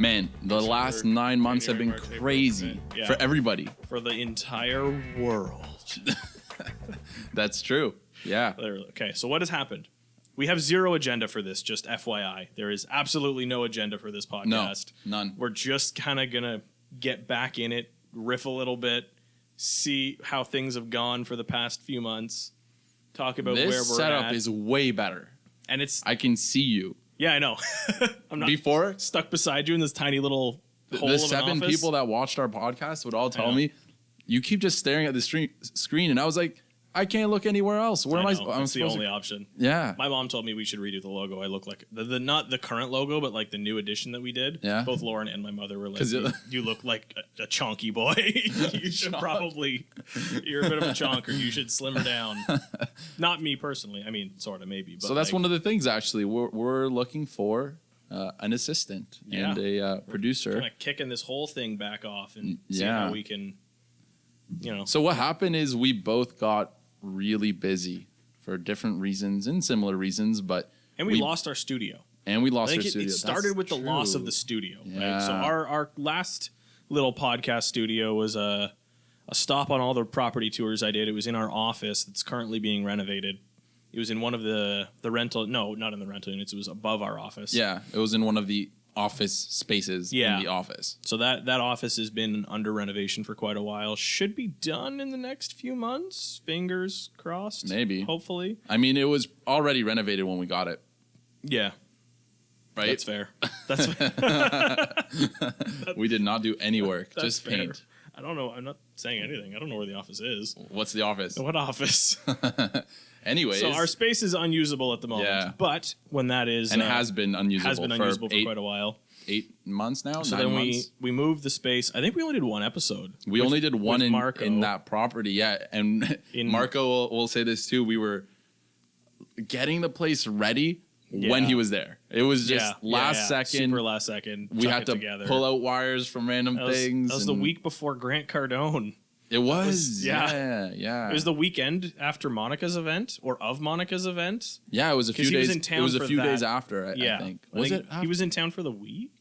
Man, the last 9 months have been crazy for everybody. For the entire world. That's true. Yeah. Okay, so what has happened? We have zero agenda for this, just FYI. There is absolutely no agenda for this podcast. No, none. We're just kind of going to get back in it, riff a little bit, see how things have gone for the past few months, talk about where we're at. This setup is way better. And I can see you. Yeah, I know. I'm not Before, stuck beside you in this tiny little hole the of an 7 office. people that watched our podcast would all tell me, you keep just staring at the screen. And I was like, I can't look anywhere else. Where am I? That's the only option. Yeah. My mom told me we should redo the logo. I look like not the current logo, but like the new edition that we did. Yeah. Both Lauren and my mother were like, you look like a chonky boy. You should probably, you're a bit of a chonker. You should slimmer down. Not me personally. I mean, sort of maybe. But so that's one of the things, actually. We're looking for an assistant and a producer. Kind of kicking this whole thing back off and see how we can, So what happened is we both got really busy for different reasons and similar reasons, and we lost our studio. It started with the loss of the studio. Yeah. Right? So our last little podcast studio was a stop on all the property tours I did. It was in our office that's currently being renovated. It was in one of the rental. No, not in the rental units. It was above our office. Yeah, it was in one of the office spaces in the office. So that office has been under renovation for quite a while. Should be done in the next few months. Fingers crossed. Maybe. Hopefully. I mean, it was already renovated when we got it. Yeah. Right? That's fair. That's fair. We did not do any work. Just fair. paint. I don't know. I'm not saying anything. I don't know where the office is. What's the office? What office? Anyways. So our space is unusable at the moment. Yeah. But when that is... And has been unusable for quite a while. 8 months now? So 9 then months? we moved the space. I think we only did one episode. We only did one in that property, yeah. And Marco will say this too. We were getting the place ready when he was there. It was just last second. Super last second. We had to pull out wires from random things. That was the week before Grant Cardone. It was. Yeah. It was the weekend after Monica's event or of Monica's event. Yeah, it was a few days. It was a few days after, I think. Was it? He was in town for the week?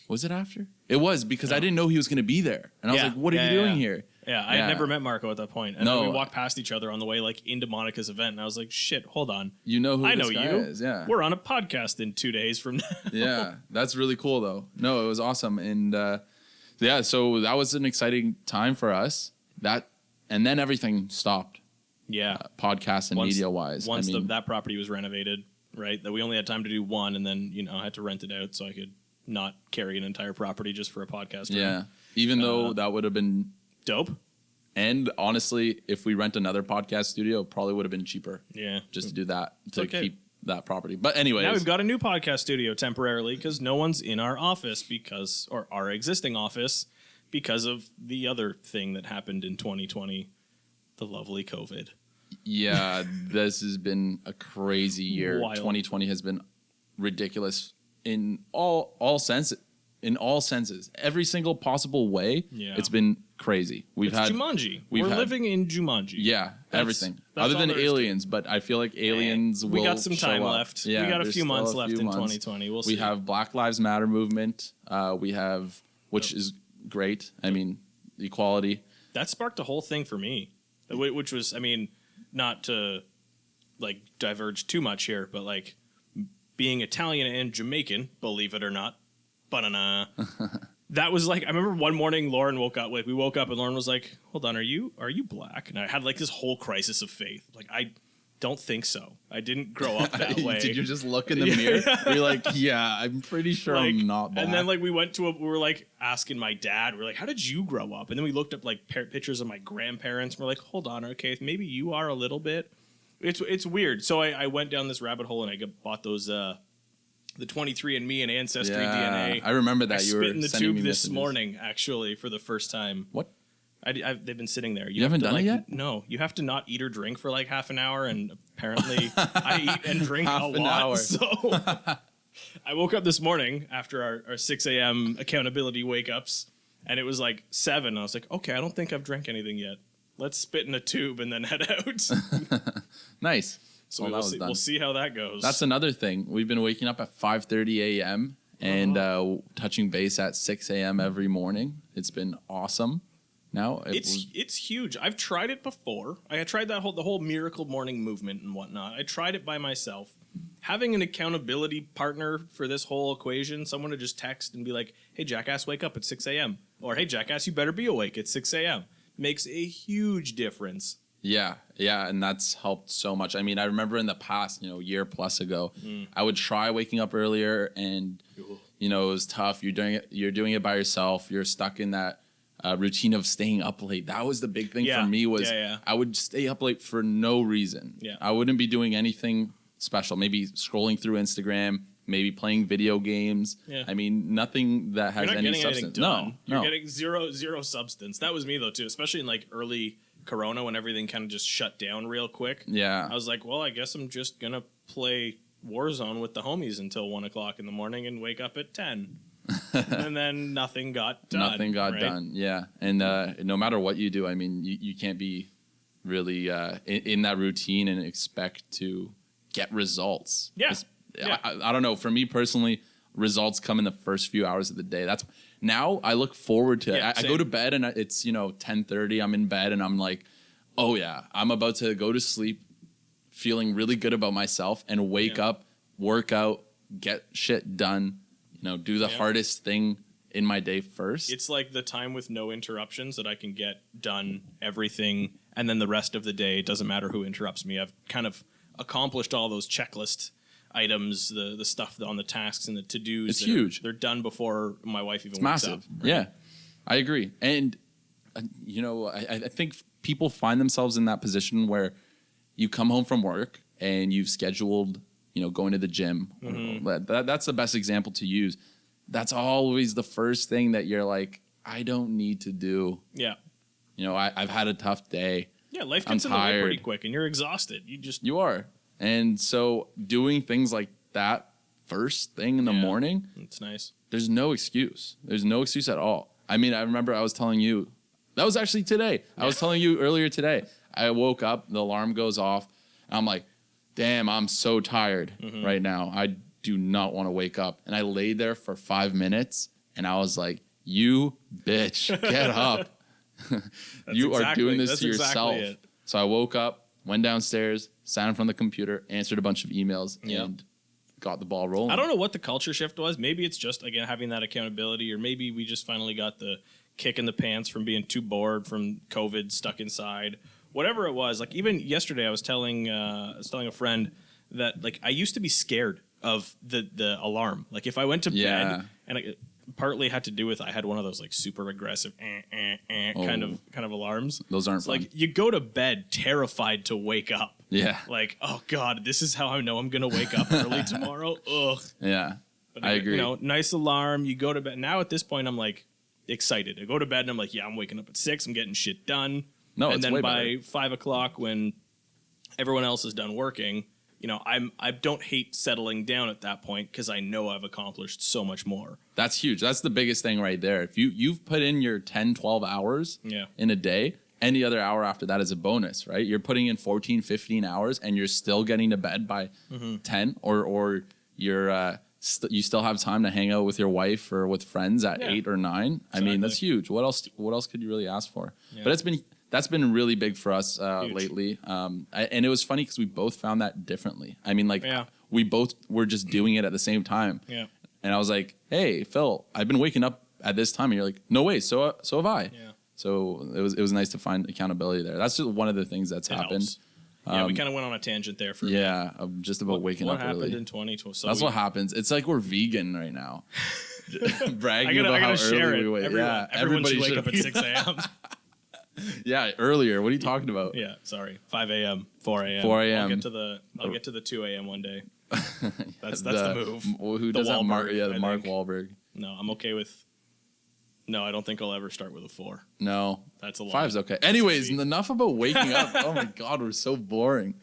Was it after? It was, because I didn't know he was going to be there. And I was like, what are you doing here? Yeah, I had never met Marco at that point. And then we walked past each other on the way into Monica's event. And I was like, shit, hold on. You know who this guy is. Yeah. We're on a podcast in 2 days from now. Yeah, that's really cool, though. No, it was awesome. And so that was an exciting time for us. And then everything stopped. Yeah. Podcast and media-wise. Once that property was renovated, right? That we only had time to do one, and then, I had to rent it out so I could not carry an entire property just for a podcast room. Yeah. Even though that would have been dope. And honestly, if we rent another podcast studio, it probably would have been cheaper. Yeah. Just to do that, keep that property. But anyways. Now we've got a new podcast studio temporarily because no one's in our office or our existing office because of the other thing that happened in 2020, the lovely COVID. Yeah, this has been a crazy year. Wild. 2020 has been ridiculous in all senses. In all senses, every single possible way, it's been crazy. It's Jumanji. We're living in Jumanji. Yeah, everything. Other than aliens, but I feel like aliens will. We got some time show left. Yeah, we got a few months left in 2020. We'll see. We have Black Lives Matter movement. We have, which is great. I mean, equality. That sparked a whole thing for me, which was, not to diverge too much here, but being Italian and Jamaican, believe it or not. Banana. That was I remember one morning Lauren woke up. We woke up and Lauren was like, "Hold on, are you black?" And I had this whole crisis of faith. I don't think so. I didn't grow up that way. Did you just look in the mirror? You're like, yeah, I'm pretty sure I'm not black. And then we went to we were asking my dad. We're like, how did you grow up? And then we looked up pictures of my grandparents. And we're like, hold on, okay, maybe you are a little bit. It's weird. So I went down this rabbit hole and I bought those. The 23andMe and Ancestry DNA. I remember that. You spit in the tube this morning, actually, for the first time. What? They've been sitting there. You haven't done it yet? No. You have to not eat or drink for half an hour, and apparently I eat and drink a lot. So I woke up this morning after our 6 a.m. accountability wake-ups, and it was 7. I was like, okay, I don't think I've drank anything yet. Let's spit in a tube and then head out. Nice. So we'll see how that goes. That's another thing. We've been waking up at 5:30 a.m. and touching base at 6 a.m. every morning. It's been awesome. Now it's huge. I've tried it before. I tried the whole miracle morning movement and whatnot. I tried it by myself. Having an accountability partner for this whole equation, someone to just text and be like, "Hey, jackass, wake up at 6 a.m." Or, "Hey, jackass, you better be awake at 6 a.m." makes a huge difference. Yeah, and that's helped so much. I mean, I remember in the past, year plus ago, I would try waking up earlier, and it was tough. You're doing it by yourself. You're stuck in that routine of staying up late. That was the big thing for me. I would stay up late for no reason. Yeah. I wouldn't be doing anything special. Maybe scrolling through Instagram, maybe playing video games. Yeah. I mean, nothing that has any substance. No, you're getting zero substance. That was me though too, especially in like early Corona when everything kind of just shut down real quick. Yeah, I was like, well, I guess I'm just gonna play Warzone with the homies until 1 o'clock in the morning and wake up at 10. And then nothing got done. Nothing got done. Yeah, and no matter what you do, I mean, you can't be really in that routine and expect to get results. Yeah. I don't know. For me personally, results come in the first few hours of the day. That's now I look forward to it. I go to bed and it's 10:30. I'm in bed and I'm like, oh yeah, I'm about to go to sleep, feeling really good about myself, and wake up, work out, get shit done. Do the hardest thing in my day first. It's like the time with no interruptions that I can get done everything, and then the rest of the day, it doesn't matter who interrupts me. I've kind of accomplished all those checklist items, the stuff on the tasks and the to-dos. It's huge. They're done before my wife even wakes massive. up. Right? Yeah, I agree. And, I think people find themselves in that position where you come home from work and you've scheduled going to the gym. Mm-hmm. That's the best example to use. That's always the first thing that you're like, I don't need to do. Yeah. I've had a tough day. Yeah, life gets in the way pretty quick and you're exhausted. You are. And so doing things like that first thing in the morning, it's nice. There's no excuse. There's no excuse at all. I mean, I remember I was telling you, that was actually today. I was telling you earlier today. I woke up, the alarm goes off, and I'm like, damn, I'm so tired right now. I do not want to wake up. And I laid there for 5 minutes, and I was like, you bitch, get up. You are doing this to yourself. Exactly. So I woke up, went downstairs, sat in front of the computer, answered a bunch of emails, and got the ball rolling. I don't know what the culture shift was. Maybe it's just, again, having that accountability, or maybe we just finally got the kick in the pants from being too bored from COVID, stuck inside. Whatever it was, like even yesterday, I was telling a friend that like I used to be scared of the alarm. Like if I went to bed, and it partly had to do with I had one of those like super aggressive kind of alarms. Those aren't fun. Like you go to bed terrified to wake up. Yeah. Like, oh God, this is how I know I'm gonna wake up early tomorrow. Ugh. Yeah. But I agree. Nice alarm. You go to bed. Now at this point, I'm like excited. I go to bed and I'm like, yeah, I'm waking up at 6. I'm getting shit done. No, and it's then way by better. 5 o'clock, when everyone else is done working, I don't hate settling down at that point because I know I've accomplished so much more. That's huge. That's the biggest thing right there. If you've put in your 10, 12 hours in a day, any other hour after that is a bonus, right? You're putting in 14, 15 hours and you're still getting to bed by 10 or you're you still have time to hang out with your wife or with friends at 8 or 9. Exactly. I mean, that's huge. What else could you really ask for? Yeah. But that's been really big for us lately. And it was funny because we both found that differently. I mean, we both were just doing it at the same time. Yeah. And I was like, hey, Phil, I've been waking up at this time. And you're like, no way, so have I. Yeah. So it was nice to find accountability there. That's just one of the things that's happened. Helps. Yeah, we kind of went on a tangent there for just about waking up early. What happened in 2020? So that's what happens. It's like we're vegan right now. Bragging about how early we wake. Everyone should wake up at 6 a.m. Yeah, earlier. What are you talking about? Yeah, sorry. 5 a.m., 4 a.m. 4 a.m. I'll get to the 2 a.m. one day. That's the move. Who does that? Mark Wahlberg. No, I'm okay with. No, I don't think I'll ever start with a 4. No. That's a lot. 5's okay. Anyways, enough about waking up. Oh my God, we're so boring.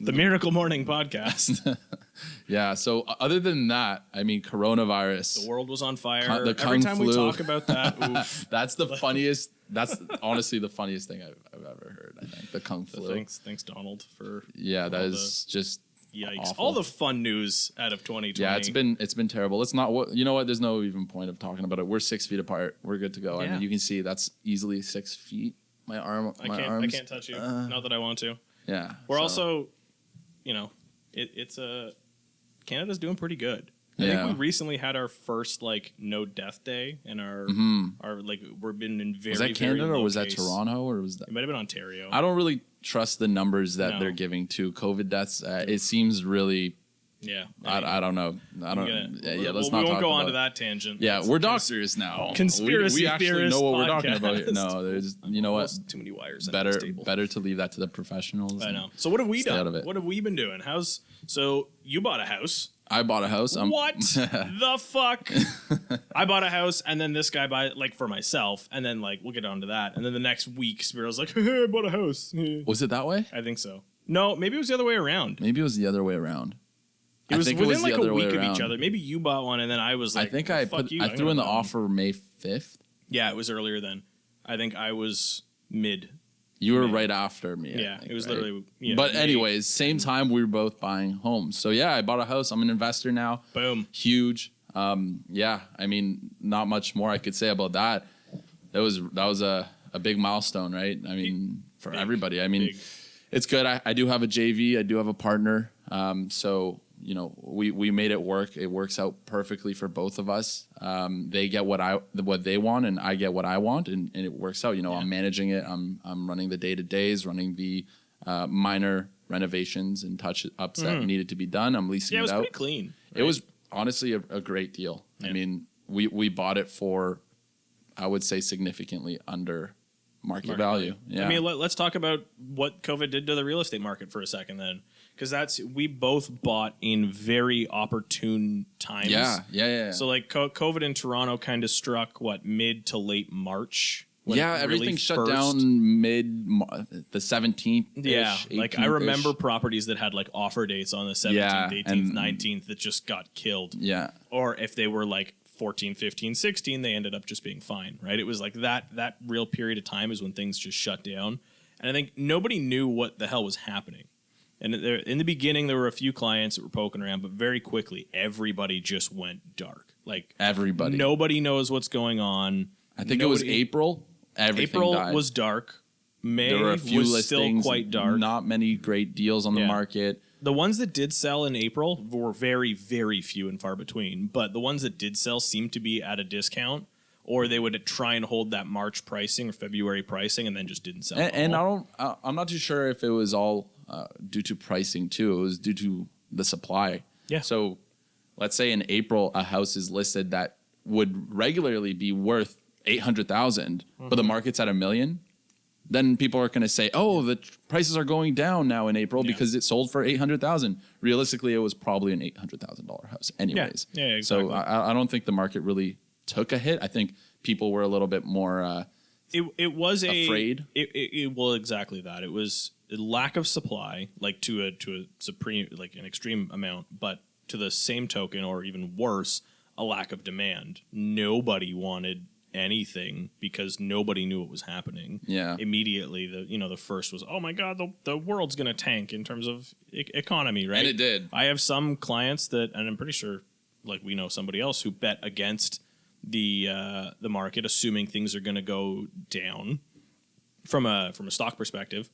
The Miracle Morning Podcast. Yeah, so other than that, I mean, coronavirus. The world was on fire. The Every time flu. we talk about that, oof. That's the funniest. That's honestly the funniest thing I've ever heard, I think. The Kung flu. Thanks, Donald, for that is just Yikes! awful. All the fun news out of 2020. Yeah, it's been terrible. It's not what you know. What there's no even point of talking about it. We're 6 feet apart. We're good to go. Yeah. I mean, you can see that's easily 6 feet. My arm. I arms. can't touch you. Not that I want to. Yeah. We're also, you know, it's Canada's doing pretty good. I Yeah. think we recently had our first like no death day, and our like we've been in very. Was that Canada very low or was that case. Toronto or was that? It might have been Ontario. I don't really trust the numbers that No. they're giving to COVID deaths. It seems really. Yeah, I don't know. I don't. Let's not we won't talk go on about to that tangent. Yeah, we're doctors now. Conspiracy we actually theorist know what we're talking about here. podcast. No, there's you know what? Too many wires. Under this table. Better to leave that to the professionals. I know. So what have we stay out done? of it. What have we been doing? So you bought a house. I bought a house. What the fuck? I bought a house, and then this guy bought like for myself, and then like we'll get on to that, and then the next week Spiro's like, I bought a house. Was it that way? I think so. No, maybe it was the other way around. Maybe it was the other way around. It was within like a week of around. each other. Maybe you bought one, and then I was like, I think I threw in the offer May 5th. Yeah, it was earlier then. I think I was mid. You were right after me. Yeah, I think, it was right? literally. Yeah, but May. anyways, same time we were both buying homes. So yeah, I bought a house. I'm an investor now. Boom. Huge. Yeah, I mean, not much more I could say about that. That was a big milestone, right? I mean, for everybody. I mean, it's good. I do have a JV. I do have a partner. So you know, we made it work. It works out perfectly for both of us. They get what they want, and I get what I want, and it works out. You know, I'm managing it. I'm running the day-to-days, running the minor renovations and touch-ups that needed to be done. I'm leasing it out. Yeah, it was pretty clean. Right? It was honestly a great deal. Yeah. I mean, we bought it for, I would say, significantly under market value. Yeah. I mean, let's talk about what COVID did to the real estate market for a second then. Because we both bought in very opportune times. Yeah. So like COVID in Toronto kind of struck mid to late March. Everything shut down mid the 17th. Yeah, like I remember properties that had like offer dates on the 17th, 18th, 19th that just got killed. Yeah. Or if they were like 14, 15, 16, they ended up just being fine, right? It was like that real period of time is when things just shut down. And I think nobody knew what the hell was happening. And in the beginning, there were a few clients that were poking around, but very quickly, everybody just went dark. Like everybody, nobody knows what's going on. I think it was April. April was dark. May there were a few was listings, still quite dark. Not many great deals on the market. The ones that did sell in April were very, very few and far between. But the ones that did sell seemed to be at a discount, or they would try and hold that March pricing or February pricing, and then just didn't sell. And I'm not too sure if it was all due to pricing too. It was due to the supply. Yeah. So let's say in April a house is listed that would regularly be worth 800,000, but the market's at $1 million. Then people are going to say, "Oh, the prices are going down now in April because it sold for 800,000." Realistically, it was probably an $800,000 house, anyways. Yeah, exactly. So I don't think the market really took a hit. I think people were a little bit more. It was afraid. Well, exactly that. It was a lack of supply, like to a supreme, like an extreme amount, but to the same token, or even worse, a lack of demand. Nobody wanted anything because nobody knew what was happening. Yeah. Immediately, the first was, oh my god, the world's gonna tank in terms of economy, right? And it did. I have some clients that, and I'm pretty sure, like we know somebody else who bet against the market, assuming things are gonna go down from a stock perspective.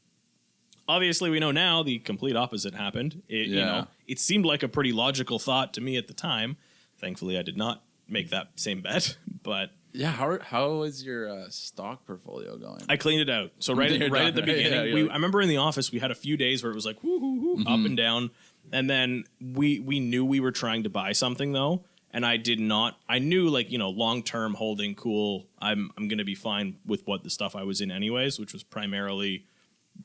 Obviously, we know now the complete opposite happened. It seemed like a pretty logical thought to me at the time. Thankfully, I did not make that same bet, but. Yeah, how is your stock portfolio going? I cleaned it out. So right at the beginning, I remember in the office we had a few days where it was like up and down, and then we knew we were trying to buy something though, and I did not. I knew long term holding, cool. I'm going to be fine with what the stuff I was in anyways, which was primarily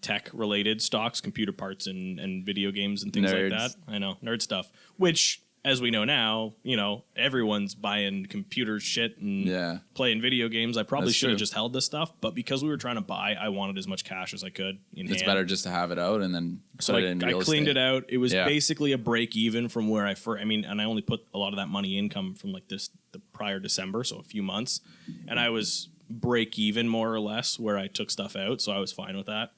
tech related stocks, computer parts, and video games and things like that. I know, nerd stuff, which. As we know now, everyone's buying computer shit and playing video games. I probably should have just held this stuff, but because we were trying to buy, I wanted as much cash as I could in hand. It's better just to have it out and then put it in real estate. I cleaned it out. It was basically a break even from where and I only put a lot of that money income from the prior December, so a few months, and I was break even more or less where I took stuff out, so I was fine with that.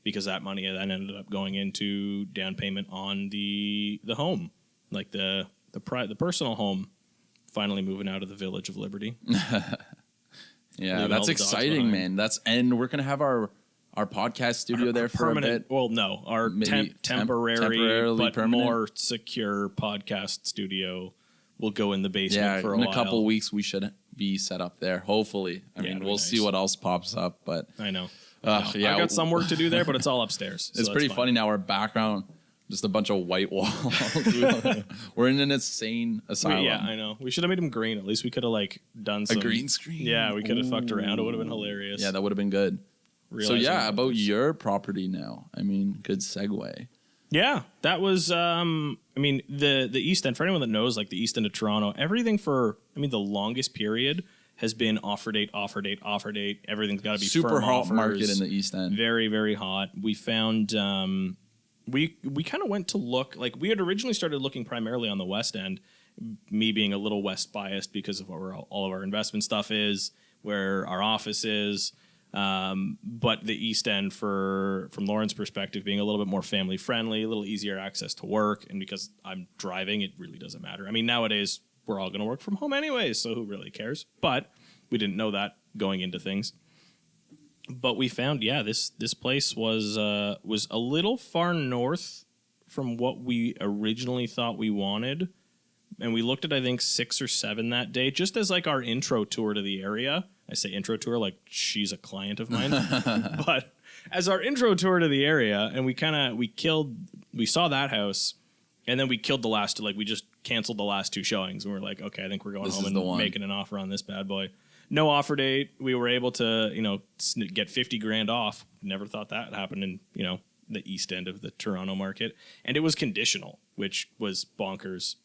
because that money then ended up going into down payment on the home, like the personal home, finally moving out of the Village of Liberty. Yeah, that's exciting, man. And we're gonna have our podcast studio there for a bit. Well, no, our temporary but permanent? More secure podcast studio will go in the basement for a while. In a couple weeks, we should be set up there. Hopefully, I mean, we'll see what else pops up. But I know. I got some work to do there, but it's all upstairs. It's pretty funny now. Our background, just a bunch of white walls. We're in an insane asylum. Yeah, I know. We should have made them green. At least we could have done some green screen. Yeah, we could have fucked around. It would have been hilarious. Yeah, that would have been good. So about your property now. I mean, good segue. Yeah, that was. The East End. For anyone that knows, like the East End of Toronto, everything for the longest period has been offer date. Everything's got to be super hot offers. Market in the East End. Very, very hot. We found. We kind of went to look, like we had originally started looking primarily on the West End, me being a little West biased because of where all of our investment stuff is, where our office is. But the East End, from Lauren's perspective, being a little bit more family friendly, a little easier access to work, and because I'm driving, it really doesn't matter. I mean, nowadays we're all going to work from home anyways, so who really cares? But we didn't know that going into things. But we found, this place was a little far north from what we originally thought we wanted, and we looked at I think 6 or 7 that day, just as like our intro tour to the area. I say intro tour like she's a client of mine, but as our intro tour to the area, and we saw that house, and then we killed the last, we just canceled the last 2 showings, and we're like, okay, I think we're going home and making an offer on this bad boy. No offer date. We were able to, get $50,000 off. Never thought that happened in, the East End of the Toronto market, and it was conditional, which was bonkers.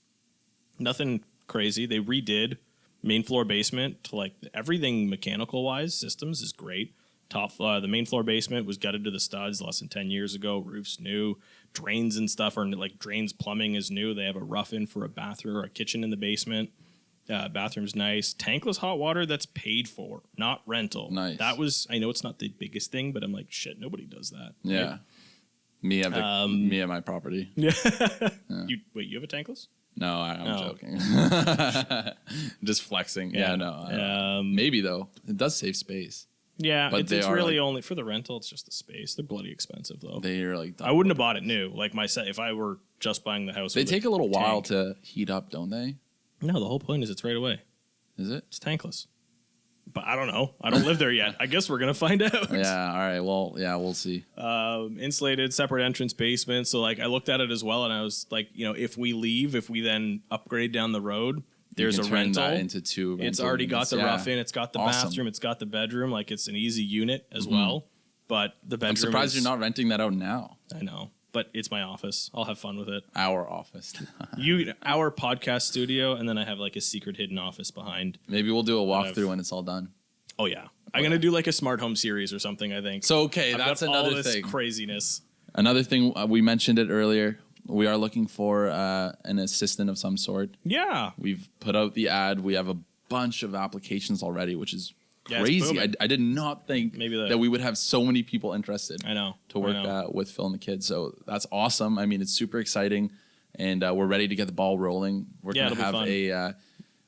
Nothing crazy. They redid main floor basement to everything mechanical wise. Systems is great. The main floor basement was gutted to the studs less than 10 years ago. Roof's new. Drains and stuff are drains. Plumbing is new. They have a rough in for a bathroom or a kitchen in the basement. Bathroom's nice. Tankless hot water that's paid for, not rental. Nice. That was, I know it's not the biggest thing, but I'm like, shit, nobody does that. Yeah. Right? Me at my property. Yeah. You have a tankless? No, I'm joking. Just flexing. Yeah, no. Maybe though. It does save space. Yeah, but it's really only for the rental. It's just the space. They're bloody expensive though. They're I wouldn't have bought it new. Like if I were just buying the house. They take a little while to heat up, don't they? No, the whole point is it's right away. Is it? It's tankless. But I don't know. I don't live there yet. I guess we're going to find out. Yeah, all right. Well, yeah, we'll see. Insulated, separate entrance basement. So, I looked at it as well, and I was like, if we then upgrade down the road, there's a rental. That into 2 It's already got the rough in. It's got the bathroom. It's got the bedroom. It's an easy unit as well. But the bedroom I'm surprised you're not renting that out now. I know. But it's my office. I'll have fun with it. Our office. Our podcast studio, and then I have a secret hidden office behind. Maybe we'll do a walkthrough when it's all done. Oh, yeah. I'm going to do a smart home series or something, I think. So, okay, that's another all this thing. Craziness. Another thing, we mentioned it earlier. We are looking for an assistant of some sort. Yeah. We've put out the ad. We have a bunch of applications already, which is crazy. I did not think that we would have so many people interested. I know. To work with Phil and the kids. So that's awesome. I mean, it's super exciting, and we're ready to get the ball rolling. We're going to have a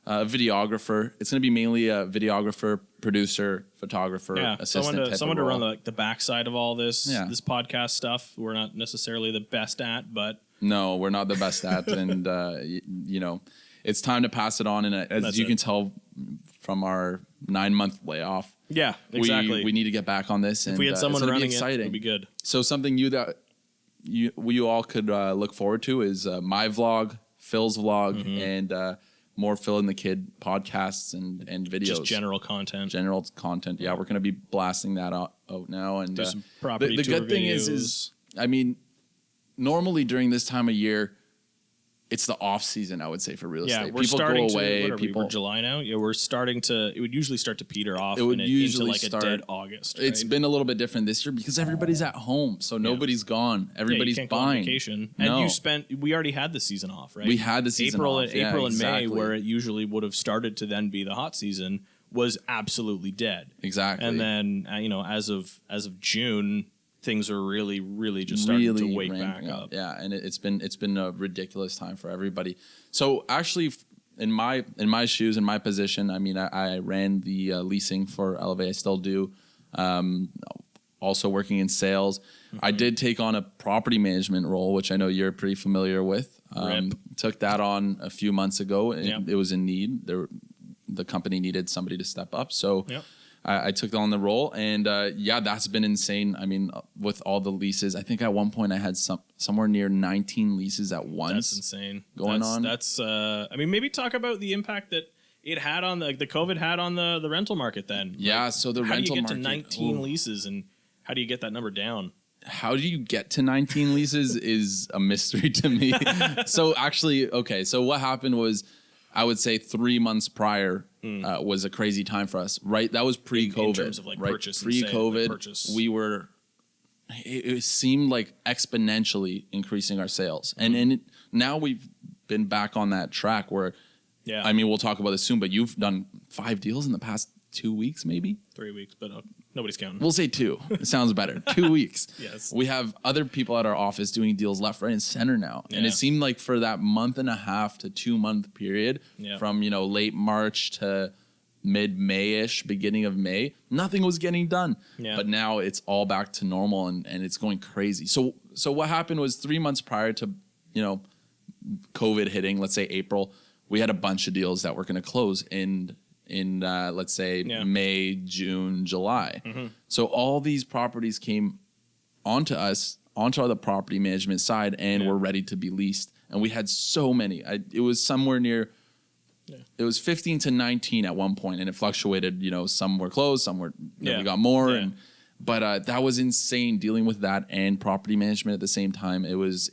videographer. It's going to be mainly a videographer, producer, photographer, assistant. Someone to run the backside of all this podcast stuff. We're not necessarily the best at, but no, we're not the best at, and it's time to pass it on. And as you can tell from our 9-month layoff, yeah, exactly, we need to get back on this. And if we had someone running it, it'd be good. So something you all could look forward to is my vlog, Phil's vlog, and more Phil and the Kid podcasts and videos. Just general content. Yeah, we're going to be blasting that out now. And do some property the tour good thing videos. is, I mean, normally during this time of year, it's the off season, I would say, for real estate. We're people starting go away. We're July now. Yeah, we're starting to. It would usually start to peter off. It would usually into a dead August. Right? It's been a little bit different this year because everybody's at home, so nobody's gone. Everybody's you can't buying. Go on vacation. And we already had the season off, right? We had the season off. April and May, where it usually would have started to then be the hot season, was absolutely dead. Exactly. And then as of June, things are really, really just starting to wake back up. Yeah, and it's been a ridiculous time for everybody. So actually, in my shoes, in my position, I mean, I ran the leasing for Elevate. I still do. Also working in sales. I did take on a property management role, which I know you're pretty familiar with. Took that on a few months ago. It was in need. The company needed somebody to step up. So I took on the role, and that's been insane. I mean, with all the leases, I think at one point I had somewhere near 19 leases at once. That's insane. On. That's I mean, maybe talk about the impact that it had on the COVID had on the rental market then. Yeah, so the rental market. How do you get to 19 leases, and how do you get that number down? How do you get to 19 leases is a mystery to me. So actually, okay, so what happened was, I would say 3 months prior was a crazy time for us, right? That was pre-COVID. In terms of like purchase and pre-COVID, purchase. we were, it seemed like exponentially increasing our sales. And now we've been back on that track where, I mean, we'll talk about this soon, but you've done 5 deals in the past 2 weeks, maybe? 3 weeks, but nobody's counting. We'll say 2. It sounds better. 2 weeks. Yes. We have other people at our office doing deals left, right, and center now. Yeah. And it seemed like for that month and a half to 2 month period, from, late March to mid-May-ish, beginning of May, nothing was getting done. Yeah. But now it's all back to normal, and it's going crazy. So what happened was 3 months prior to, COVID hitting, let's say April, we had a bunch of deals that were going to close in let's say May, June, July. So all these properties came onto the property management side, and were ready to be leased. And we had so many. It was somewhere near, it was 15 to 19 at one point, and it fluctuated. Some were closed, some were, we got more. But that was insane dealing with that and property management at the same time. It was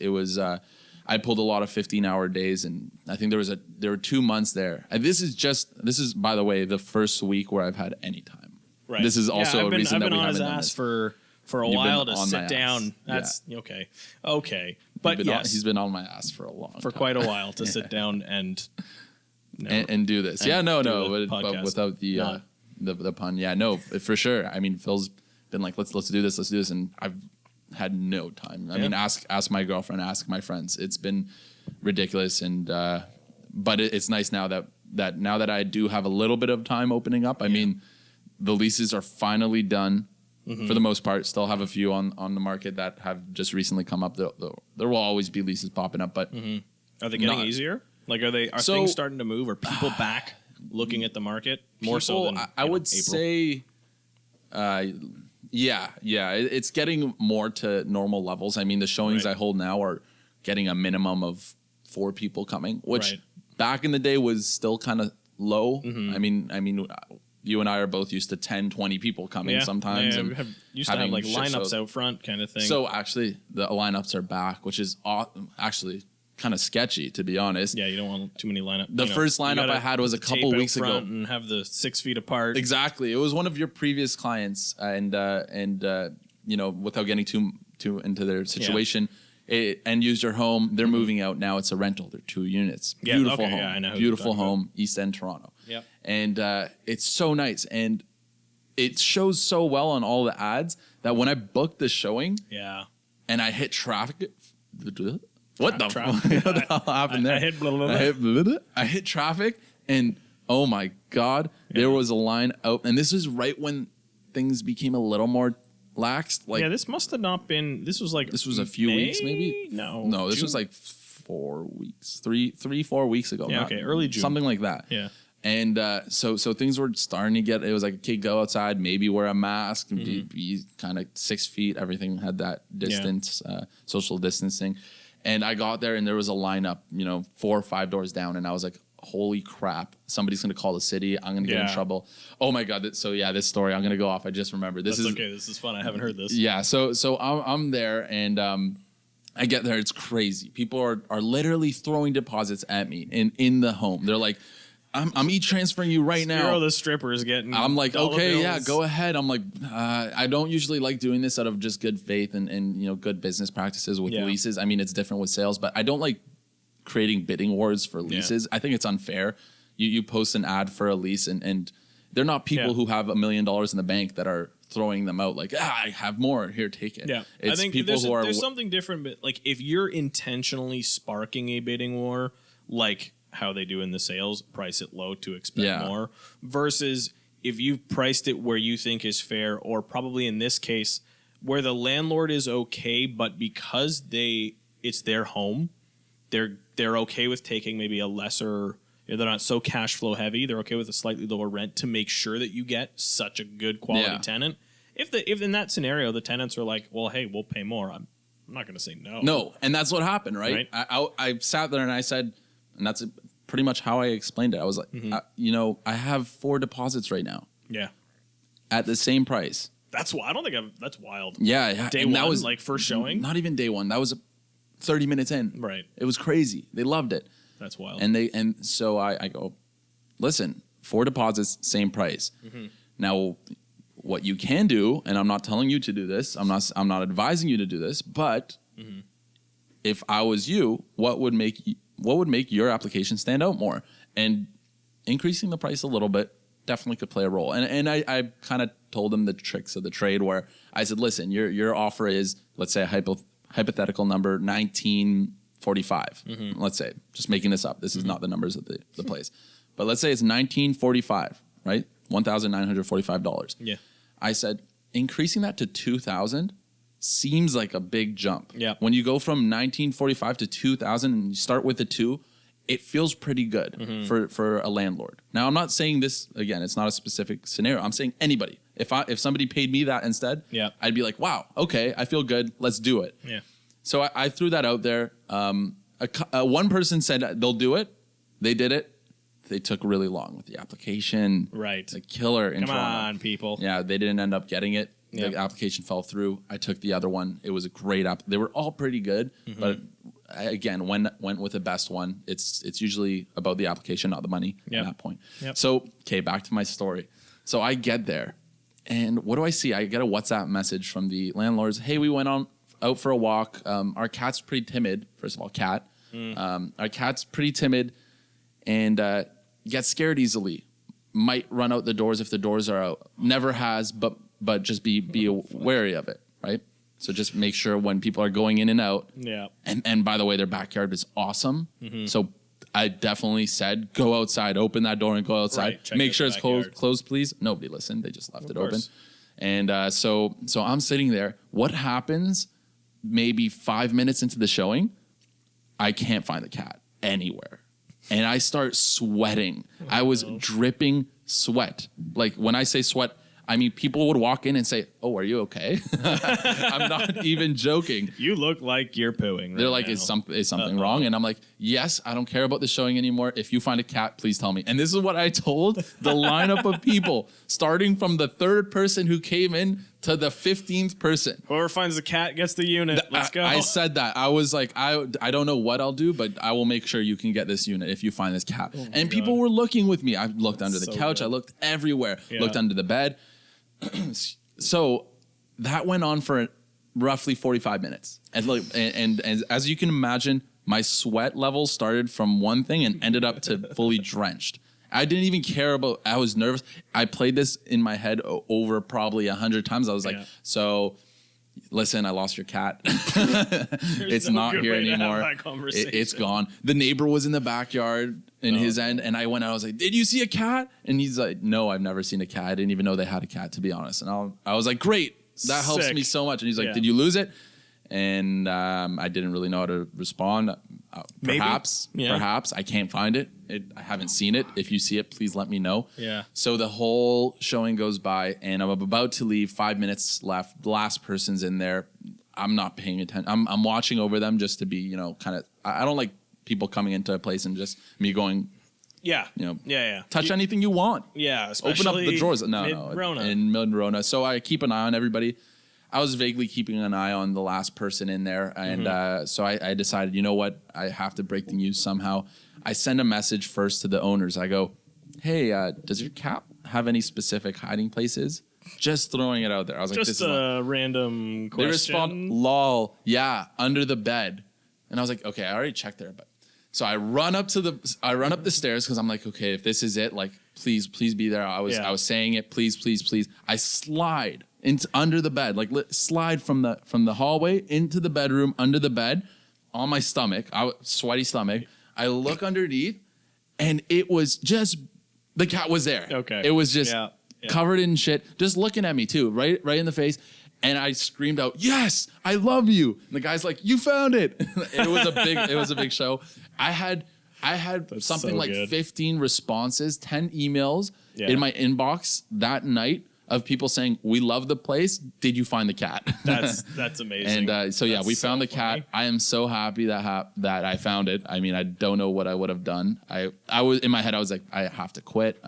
I pulled a lot of 15-hour days, and I think there were 2 months there. And this is by the way the first week where I've had any time. Right. This is also a reason that we haven't done this. I've been on his ass for a while to sit down. That's okay. But he's been on my ass for quite a while to sit down and do this. But without the pun. Yeah, no, for sure. I mean, Phil's been like, let's do this, and I've had no time. I mean, ask my girlfriend, ask my friends. It's been ridiculous, and but it's nice now that now that I do have a little bit of time opening up. I mean, the leases are finally done for the most part. Still have a few on the market that have just recently come up. There will always be leases popping up, but are they getting easier? Like, are things starting to move? Are people back looking at the market more so than I would April? say? It's getting more to normal levels. I mean, the showings I hold now are getting a minimum of 4 people coming, which back in the day was still kind of low. I mean, you and I are both used to 10, 20 people coming sometimes. Yeah, and used to have like lineups out front kind of thing. So actually, the lineups are back, which is actually kind of sketchy, to be honest. Yeah, you don't want too many lineups. The first lineup I had was a couple weeks ago, and have the 6 feet apart. Exactly, it was one of your previous clients, and without getting too into their situation, end user home. They're moving out now. It's a rental. They're 2 units. Beautiful home. I know beautiful home, East End Toronto. Yep. And it's so nice, and it shows so well on all the ads that when I booked the showing, and I hit traffic. What the hell happened there? I hit traffic, and oh my God, there was a line out. And this is right when things became a little more laxed. Like, this must have not been. This was a few weeks, maybe. No, this was like 4 weeks, 4 weeks ago. Yeah, early June, something like that. Yeah. And so things were starting to get. It was like, okay, go outside, maybe wear a mask, be kind of 6 feet. Everything had that distance, social distancing. And I got there, and there was a lineup, 4 or 5 doors down, and I was like, holy crap, somebody's going to call the city. I'm going to get in trouble. Oh my God. So this story, I'm going to go off. I just remembered. This is okay. This is fun. I haven't heard this. Yeah. So I'm there, and I get there. It's crazy. People are literally throwing deposits at me in the home. They're like, I'm e-transferring you right now. Spiro the stripper is getting. I'm like, okay, yeah, go ahead. I'm like, I don't usually like doing this out of just good faith and good business practices with leases. I mean, it's different with sales, but I don't like creating bidding wars for leases. I think it's unfair. You post an ad for a lease, and They're not people who have $1 million in the bank that are throwing them out like, I have more, here, take it. Yeah, it's I think people who are there's something different, but like if you're intentionally sparking a bidding war, like how they do in the sales, price it low to expect more, versus if you've priced it where you think is fair, or probably in this case where the landlord is okay, but because it's their home, they're okay with taking maybe a lesser. They're not so cash flow heavy. They're okay with a slightly lower rent to make sure that you get such a good quality tenant. If in that scenario the tenants are like, well, hey, we'll pay more, I'm not going to say no. No, and that's what happened, right? I sat there and I said, and that's pretty much how I explained it. I was like, I have 4 deposits right now. Yeah. At the same price. That's why I don't think that's wild. Yeah, day one, that was like first showing. Not even day one. That was 30 minutes in. Right. It was crazy. They loved it. That's wild. And so I go, listen, 4 deposits, same price. Now, what you can do, and I'm not telling you to do this. I'm not advising you to do this. But if I was you, what would make your application stand out more? And increasing the price a little bit definitely could play a role. And I kind of told them the tricks of the trade, where I said, listen, your offer is, let's say a hypothetical number, 1945. Let's say, just making this up. This is not the numbers of the place. But let's say it's 1945, right? $1,945. Yeah. I said, increasing that to 2,000 seems like a big jump. Yeah. When you go from 1945 to 2,000 and you start with the 2, it feels pretty good for a landlord. Now, I'm not saying this, again, it's not a specific scenario. I'm saying anybody. If somebody paid me that instead, I'd be like, wow, okay, I feel good. Let's do it. Yeah. So I threw that out there. One person said they'll do it. They did it. They took really long with the application. Right. The killer in Come Toronto. on, people. Yeah, they didn't end up getting it. The application fell through. I took the other one. It was a great app. They were all pretty good, but again, went with the best one. It's usually about the application, not the money at that point. So, okay, back to my story. So I get there, and what do I see? I get a WhatsApp message from the landlords. Hey, we went out for a walk. Our cat's pretty timid. First of all, cat. Our cat's pretty timid and gets scared easily. Might run out the doors if the doors are out. Never has, but just be wary of it, right? So just make sure when people are going in and out. Yeah. And by the way, their backyard is awesome. So I definitely said, go outside, open that door and go outside. Right, make sure it's closed, please. Nobody listened. They just left it open. And so I'm sitting there. What happens maybe 5 minutes into the showing? I can't find the cat anywhere. And I start sweating. I was dripping sweat. Like when I say sweat, I mean, people would walk in and say, oh, are you okay? I'm not even joking. You look like you're pooing. They're like, is something wrong? And I'm like, yes, I don't care about the showing anymore. If you find a cat, please tell me. And this is what I told the lineup of people, starting from the 3rd person who came in to the 15th person. Whoever finds the cat gets the unit. Let's go. I said that. I was like, I don't know what I'll do, but I will make sure you can get this unit if you find this cat. And people were looking with me. I looked under the couch. Good. I looked everywhere. Looked under the bed. So that went on for roughly 45 minutes. And as you can imagine, my sweat level started from one thing and ended up to fully drenched. I didn't even care about, I was nervous. I played this in my head over probably 100 times. I was like, so listen, I lost your cat. It's not here anymore. It's gone. The neighbor was in the backyard in his end, and I went out. I was like, did you see a cat? And he's like, no, I've never seen a cat. I didn't even know they had a cat, to be honest. And I was like, great. That helps me so much. And he's like, did you lose it? And I didn't really know how to respond. Perhaps I can't find it. I haven't seen it. If you see it, please let me know. Yeah. So the whole showing goes by, and I'm about to leave. 5 minutes left. The last person's in there. I'm not paying attention. I'm watching over them just to be, kind of. I don't like people coming into a place and just me going. Yeah. Touch anything you want. Yeah. Open up the drawers. No. In mid-Rona. So I keep an eye on everybody. I was vaguely keeping an eye on the last person in there. And so I decided, you know what? I have to break the news somehow. I send a message first to the owners. I go, hey, does your cat have any specific hiding places? Just throwing it out there. I was like, just a random question. They respond, lol, yeah, under the bed. And I was like, okay, I already checked there. But so I run up the stairs because I'm like, okay, if this is it, like please be there. I was saying it, please. I slide into under the bed, like slide from the hallway into the bedroom, under the bed, on my stomach, sweaty stomach. I look underneath, and it was just the cat was there. Okay, it was just covered in shit, just looking at me too, right in the face. And I screamed out, "Yes, I love you!" And the guy's like, "You found it!" It was a big show. I had That's something so like good. 15 responses, 10 emails in my inbox that night of people saying, "We love the place. Did you find the cat?" That's amazing. And we found the cat. I am so happy that I found it. I mean, I don't know what I would have done. I was in my head. I was like, I have to quit.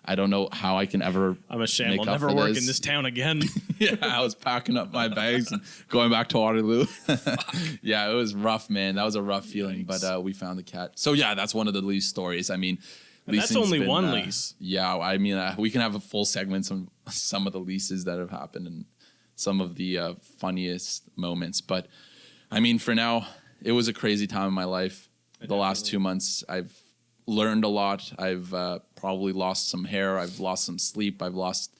I don't know how I can ever. I'm ashamed. I'll never work in this town again. Yeah, I was packing up my bags and going back to Waterloo. Yeah, it was rough, man. That was a rough feeling, but we found the cat. So yeah, that's one of the lease stories. I mean, that's only one lease. Yeah, I mean, we can have a full segment on some of the leases that have happened and some of the funniest moments. But I mean, for now, it was a crazy time in my life. The last 2 months, I've learned a lot. I've probably lost some hair. I've lost some sleep. I've lost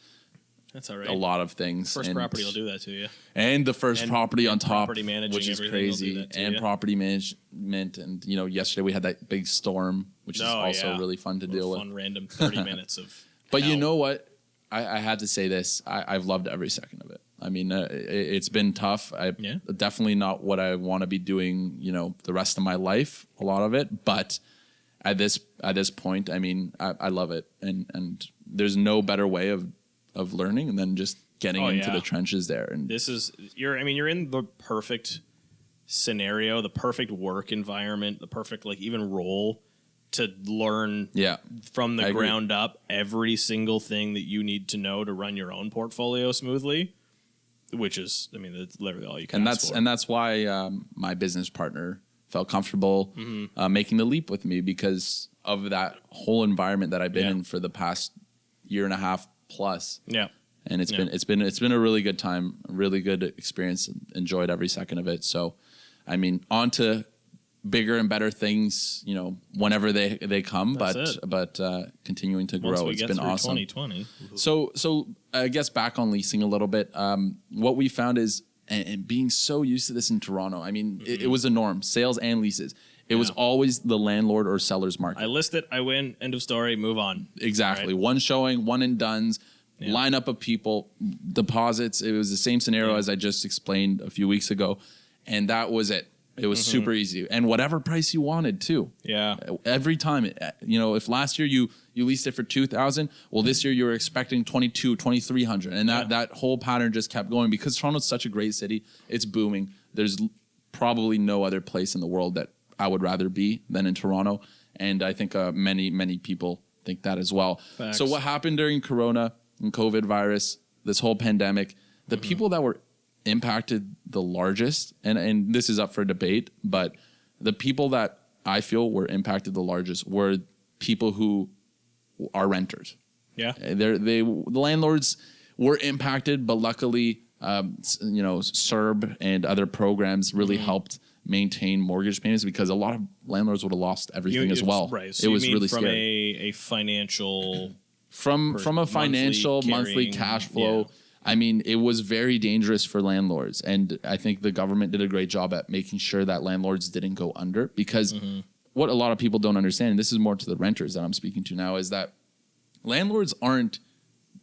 That's all right. a lot of things. First property will do that to you. And the first property on top, property managing, which is crazy. And property management. And, yesterday we had that big storm, which is also really fun to deal with. Fun random 30 minutes of But hell. You know what? I had to say this. I've loved every second of it. I mean, it's been tough. Definitely not what I want to be doing, the rest of my life, a lot of it. But at this point, I mean, I love it, and there's no better way of learning than just getting into the trenches there. And you're in the perfect scenario, the perfect work environment, the perfect even role to learn from the ground up every single thing that you need to know to run your own portfolio smoothly. Which is, that's literally all you can ask for. And that's why my business partner felt comfortable making the leap with me, because of that whole environment that I've been in for the past year and a half plus. Yeah. And it's been a really good time, a really good experience. Enjoyed every second of it. So, I mean, on to bigger and better things, whenever they come, but continuing to grow. It's been awesome. 2020. So I guess back on leasing a little bit, what we found is, and being so used to this in Toronto, I mean, it was a norm, sales and leases. It was always the landlord or seller's market. I list it, I win, end of story, move on. Exactly. Right? One showing, one and dones, lineup of people, deposits. It was the same scenario as I just explained a few weeks ago. And that was it. It was super easy. And whatever price you wanted too. Yeah. Every time, if last year you leased it for $2,000, well, this year you were expecting $2,200, $2,300. And that whole pattern just kept going because Toronto's such a great city. It's booming. There's probably no other place in the world that I would rather be than in Toronto. And I think many, many people think that as well. Facts. So what happened during Corona and COVID virus, this whole pandemic, the people that were impacted the largest, and this is up for debate, but the people that I feel were impacted the largest were people who are renters. Yeah. The landlords were impacted, but luckily, CERB and other programs really helped maintain mortgage payments, because a lot of landlords would have lost everything as well. Right. So it was really from scary. a financial from a financial monthly cash flow. Yeah. I mean, it was very dangerous for landlords, and I think the government did a great job at making sure that landlords didn't go under, because what a lot of people don't understand, and this is more to the renters that I'm speaking to now, is that landlords aren't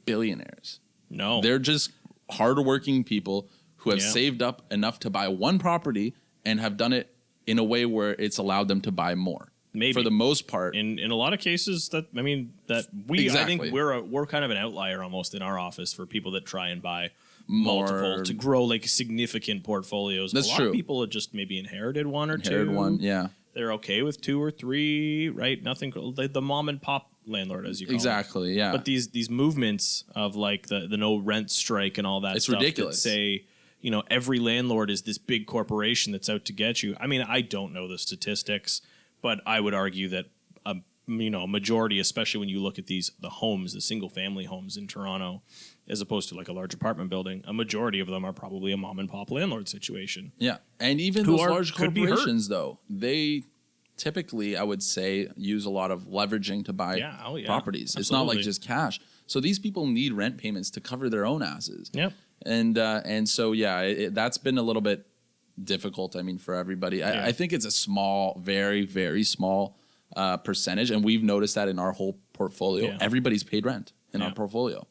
billionaires. No. They're just hardworking people who have saved up enough to buy one property and have done it in a way where it's allowed them to buy more. Maybe for the most part, in a lot of cases, I think we're kind of an outlier almost in our office for people that try and buy multiple to grow significant portfolios. That's a lot true. Of people have just maybe inherited one or two. Yeah. They're okay with 2 or 3, right? Nothing. The mom and pop landlord, as you call it. Yeah. But these movements of the no rent strike and all that, it's stuff ridiculous. That say, every landlord is this big corporation that's out to get you. I mean, I don't know the statistics, but I would argue that a majority, especially when you look at the homes, the single family homes in Toronto, as opposed to a large apartment building, a majority of them are probably a mom and pop landlord situation. Yeah, and even those large corporations, though, they typically, I would say, use a lot of leveraging to buy properties. Absolutely. It's not like just cash. So these people need rent payments to cover their own asses. Yep. And so, that's been a little bit difficult, I mean, for everybody. I think it's a small, very, very small percentage. And we've noticed that in our whole portfolio. Yeah. Everybody's paid rent in our portfolio.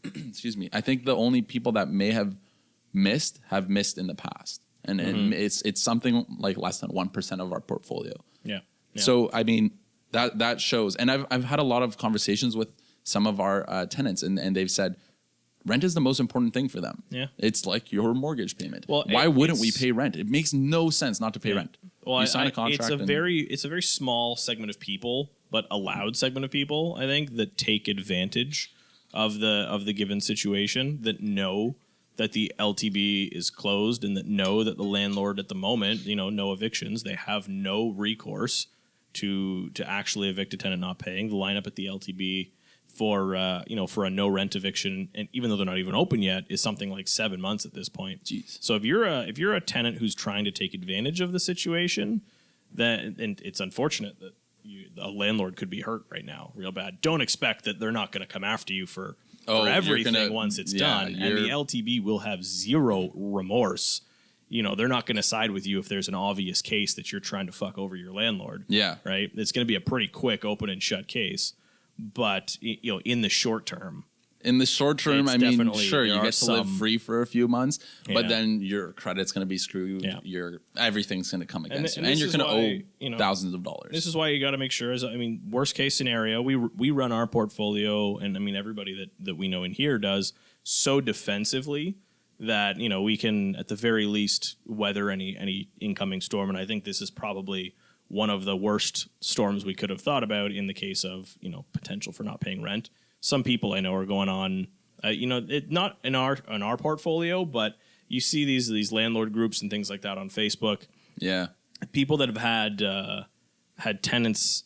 Excuse me. I think the only people that may have missed in the past. And it's something like less than 1% of our portfolio. Yeah. So, I mean, that shows. And I've had a lot of conversations with some of our tenants, and they've said, rent is the most important thing for them. Yeah. It's like your mortgage payment. Well, why wouldn't we pay rent? It makes no sense not to pay rent. Well, you sign a contract. It's a very small segment of people, but a loud segment of people, I think, that take advantage of the given situation, that know that the LTB is closed and that know that the landlord at the moment, no evictions, they have no recourse to actually evict a tenant not paying. The lineup at the LTB for a no rent eviction, and even though they're not even open yet, is something like 7 months at this point. Jeez. So if you're a tenant who's trying to take advantage of the situation, and it's unfortunate that a landlord could be hurt right now, real bad. Don't expect that they're not going to come after you for everything once it's done, and the LTB will have zero remorse. They're not going to side with you if there's an obvious case that you're trying to fuck over your landlord. Yeah. Right? It's going to be a pretty quick open and shut case. But, in the short term. I mean, sure, you get to live free for a few months, but then your credit's going to be screwed. Yeah. Everything's going to come against you. And you're going to owe thousands of dollars. This is why you got to make sure, worst case scenario, we run our portfolio, and everybody that we know in here does, so defensively that, we can, at the very least, weather any incoming storm. And I think this is probably one of the worst storms we could have thought about in the case of, potential for not paying rent. Some people I know are going on, not in our portfolio, but you see these landlord groups and things like that on Facebook. Yeah. People that have had tenants,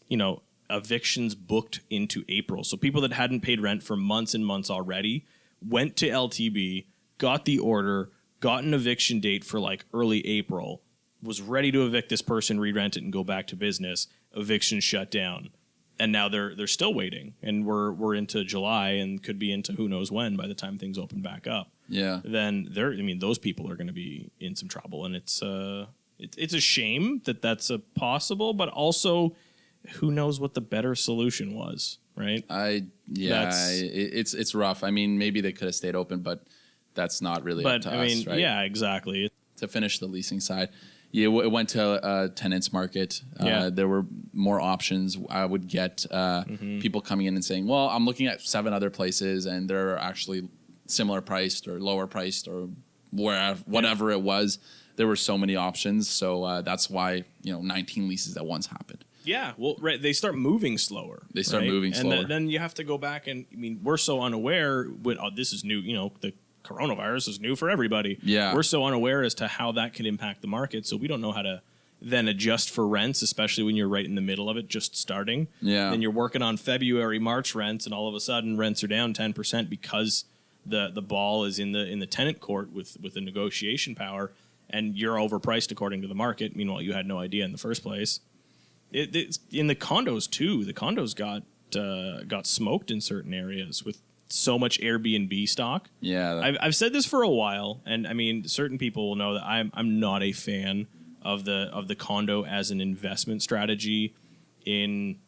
evictions booked into April. So people that hadn't paid rent for months and months already went to LTB, got the order, got an eviction date for like early April, was ready to evict this person, re-rent it, and go back to business. Eviction shut down, and now they're still waiting. And we're into July, and could be into who knows when by the time things open back up. Yeah. Then those people are going to be in some trouble, and it's a shame that that's possible, but also who knows what the better solution was, right? It's rough. I mean, maybe they could have stayed open, but that's not really up to us, right? Yeah, exactly. To finish the leasing side. Yeah, it went to a tenants market. There were more options. I would get people coming in and saying, well, I'm looking at 7 other places and they're actually similar priced or lower priced or whatever it was. There were so many options. So that's why, 19 leases at once happened. Yeah, well, right. They start moving slower. And then you have to go back and, we're so unaware. This is new, the coronavirus is new for everybody. Yeah. We're so unaware as to how that can impact the market, so we don't know how to then adjust for rents, especially when you're right in the middle of it, just starting. Yeah. Then you're working on February, March rents, and all of a sudden rents are down 10% because the ball is in the tenant court with the negotiation power, and you're overpriced according to the market. Meanwhile, you had no idea in the first place. It's in the condos too. The condos got smoked in certain areas with so much Airbnb stock. Yeah, I've said this for a while, and certain people will know that I'm not a fan of the condo as an investment strategy in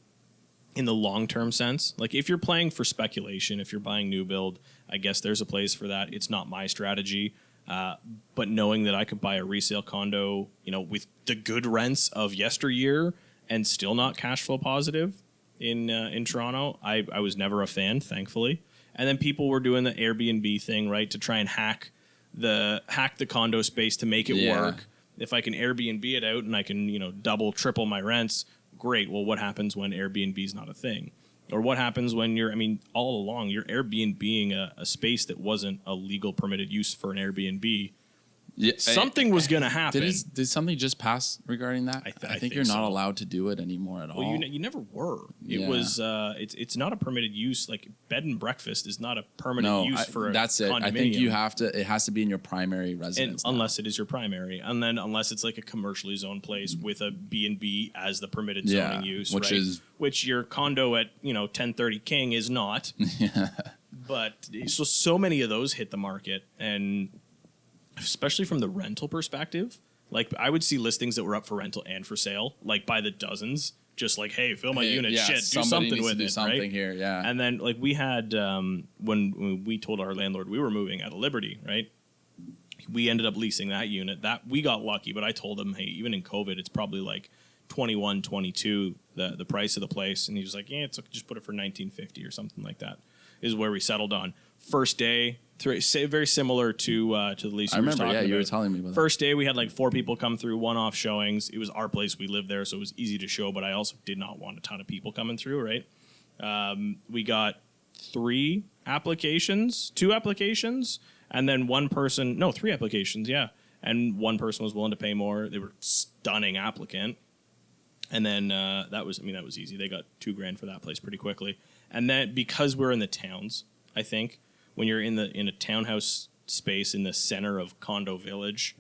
the long term sense. Like if you're playing for speculation, if you're buying new build, I guess there's a place for that. It's not my strategy, but knowing that I could buy a resale condo, with the good rents of yesteryear and still not cash flow positive in Toronto, I was never a fan, thankfully. And then people were doing the Airbnb thing, right, to try and hack the condo space to make it work. If I can Airbnb it out and I can, double, triple my rents, great. Well, what happens when Airbnb is not a thing? Or what happens when all along you're Airbnb-ing a space that wasn't a legal permitted use for an Airbnb Yeah, something was going to happen. Did something just pass regarding that? I think you're not allowed to do it anymore at all. You never were. It was. It's not a permitted use. Like bed and breakfast is not a permanent use for. That's it. I think you have to. It has to be in your primary residence, unless it is your primary, and then unless it's like a commercially zoned place with a B&B as the permitted zoning use, which your condo at 1030 King is not. Yeah. But so many of those hit the market, and especially from the rental perspective, like I would see listings that were up for rental and for sale, like by the dozens, just like, hey, fill my unit, do something with it, right? Here, yeah. And then like we had, when we told our landlord we were moving out of Liberty, right? We ended up leasing that unit. That we got lucky, but I told him, hey, even in COVID, it's probably like 21, 22, the price of the place. And he was like, yeah, it's just put it for $19.50 or something like that is where we settled on. First day, very similar to the lease. I remember, you were telling me about that. First day, we had like 4 people come through, one-off showings. It was our place. We lived there, so it was easy to show, but I also did not want a ton of people coming through, right? We got 2 applications, and then 3 applications, yeah. And one person was willing to pay more. They were stunning applicant. And then that was easy. They got $2,000 for that place pretty quickly. And then because we're in the towns, I think when you're in a townhouse space in the center of Condo Village,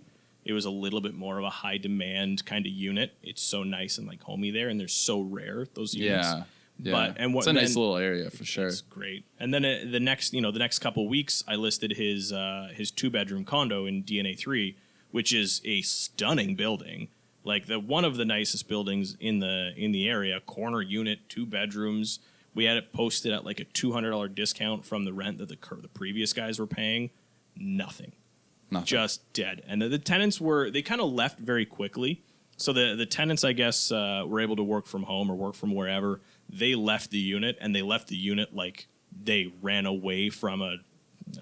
it was a little bit more of a high demand kind of unit. It's so nice and like homey there, and they're so rare, those units. Yeah. It's a nice little area for sure. It's great. And then the next couple of weeks, I listed his 2-bedroom condo in DNA 3, which is a stunning building. Like one of the nicest buildings in the area, corner unit, 2 bedrooms. We had it posted at like a $200 discount from the rent that the previous guys were paying. Nothing. Just dead. And the tenants they kind of left very quickly. So the tenants, I guess, were able to work from home or work from wherever. They left the unit, and they left the unit like they ran away from I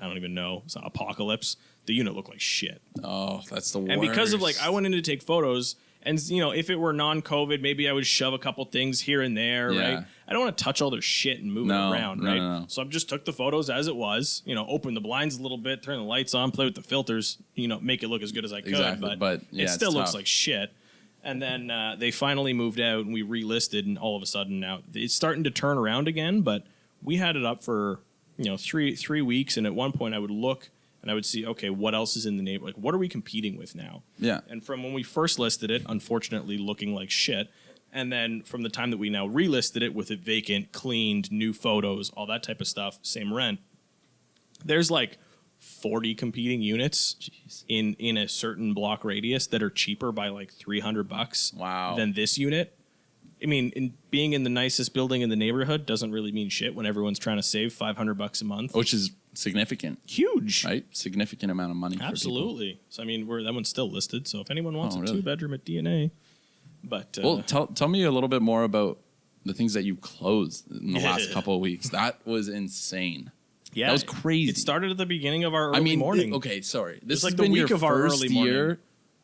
don't even know, apocalypse. The unit looked like shit. Oh, that's the worst. And because of I went in to take photos. And, if it were non-COVID, maybe I would shove a couple things here and there, right? I don't want to touch all their shit and move it around, right? No. So I just took the photos as it was, opened the blinds a little bit, turn the lights on, play with the filters, make it look as good as I could. Exactly. But it still looks like shit. And then they finally moved out, and we relisted, and all of a sudden now it's starting to turn around again. But we had it up for, 3 weeks, and at one point I would look, and I would see, okay, what else is in the neighborhood? Like, what are we competing with now? Yeah. And from when we first listed it, unfortunately looking like shit, and then from the time that we now relisted it with it vacant, cleaned, new photos, all that type of stuff, same rent, there's like 40 competing units in a certain block radius that are cheaper by like $300 than this unit. I mean, being in the nicest building in the neighborhood doesn't really mean shit when everyone's trying to save $500 a month. Which is significant. Huge. Right? Significant amount of money. Absolutely. So, I mean, that one's still listed. So, if anyone wants a 2-bedroom at DNA. But well, tell me a little bit more about the things that you closed in the last couple of weeks. That was insane. Yeah. That was crazy. It started at the beginning of our early morning. Okay, sorry. This is like the week of our early morning.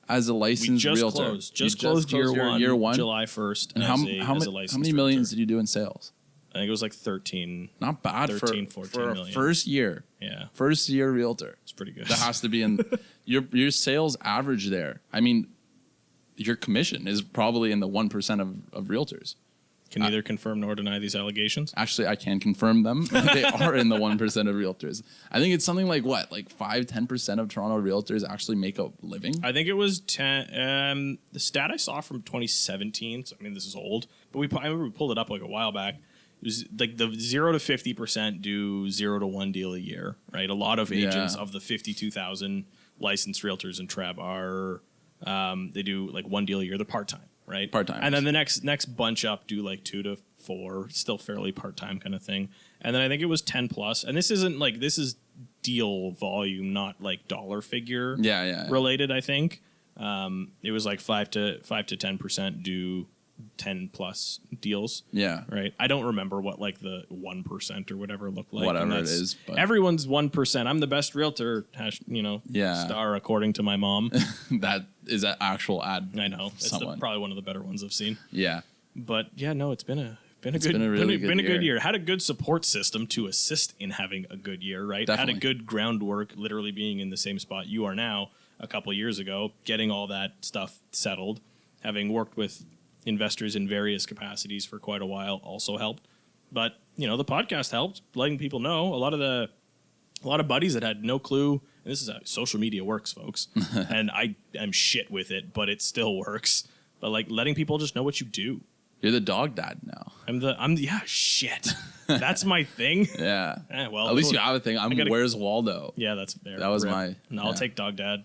As a licensed realtor. Just closed year one, July 1st. And how many millions did you do in sales? I think it was like 13. Not bad 14 for million. a first year. Yeah. First year realtor. It's pretty good. That has to be in your sales average there. I mean, your commission is probably in the 1% of realtors. Can neither confirm nor deny these allegations. Actually, I can confirm them. They are in the 1% of realtors. I think it's something like 5-10% of Toronto realtors actually make a living. I think it was 10. The stat I saw from 2017. So I mean, this is old, but I remember we pulled it up like a while back. It was like the 0 to 50% do 0 to 1 deal a year, right? A lot of agents of the 52,000 licensed realtors in Treb are they do like 1 deal a year. They're part-time. Right, part-time, and then the next bunch up do like 2 to 4, still fairly part-time kind of thing, and then I think it was 10 plus. And this is deal volume, not like dollar figure related. I think it was like 5 to 10% do 10 plus deals. Yeah, right. I don't remember what like the 1% or whatever looked like. Whatever it is, but everyone's 1%. I'm the best realtor. Star according to my mom. That is an actual ad. I know. It's probably one of the better ones I've seen. Yeah, but yeah, no, it's been a good year. Had a good support system to assist in having a good year. Right. Definitely. Had a good groundwork. Literally being in the same spot you are now. a couple years ago, getting all that stuff settled, having worked with investors in various capacities for quite a while also helped. But, the podcast helped, letting people know. A lot of buddies that had no clue, and this is how social media works, folks, and I am shit with it, but it still works. But, letting people just know what you do. You're the dog dad now. Shit. That's my thing. Yeah. Well, at least you have a thing. Where's Waldo? Yeah, that's fair. That was my... No, I'll take dog dad.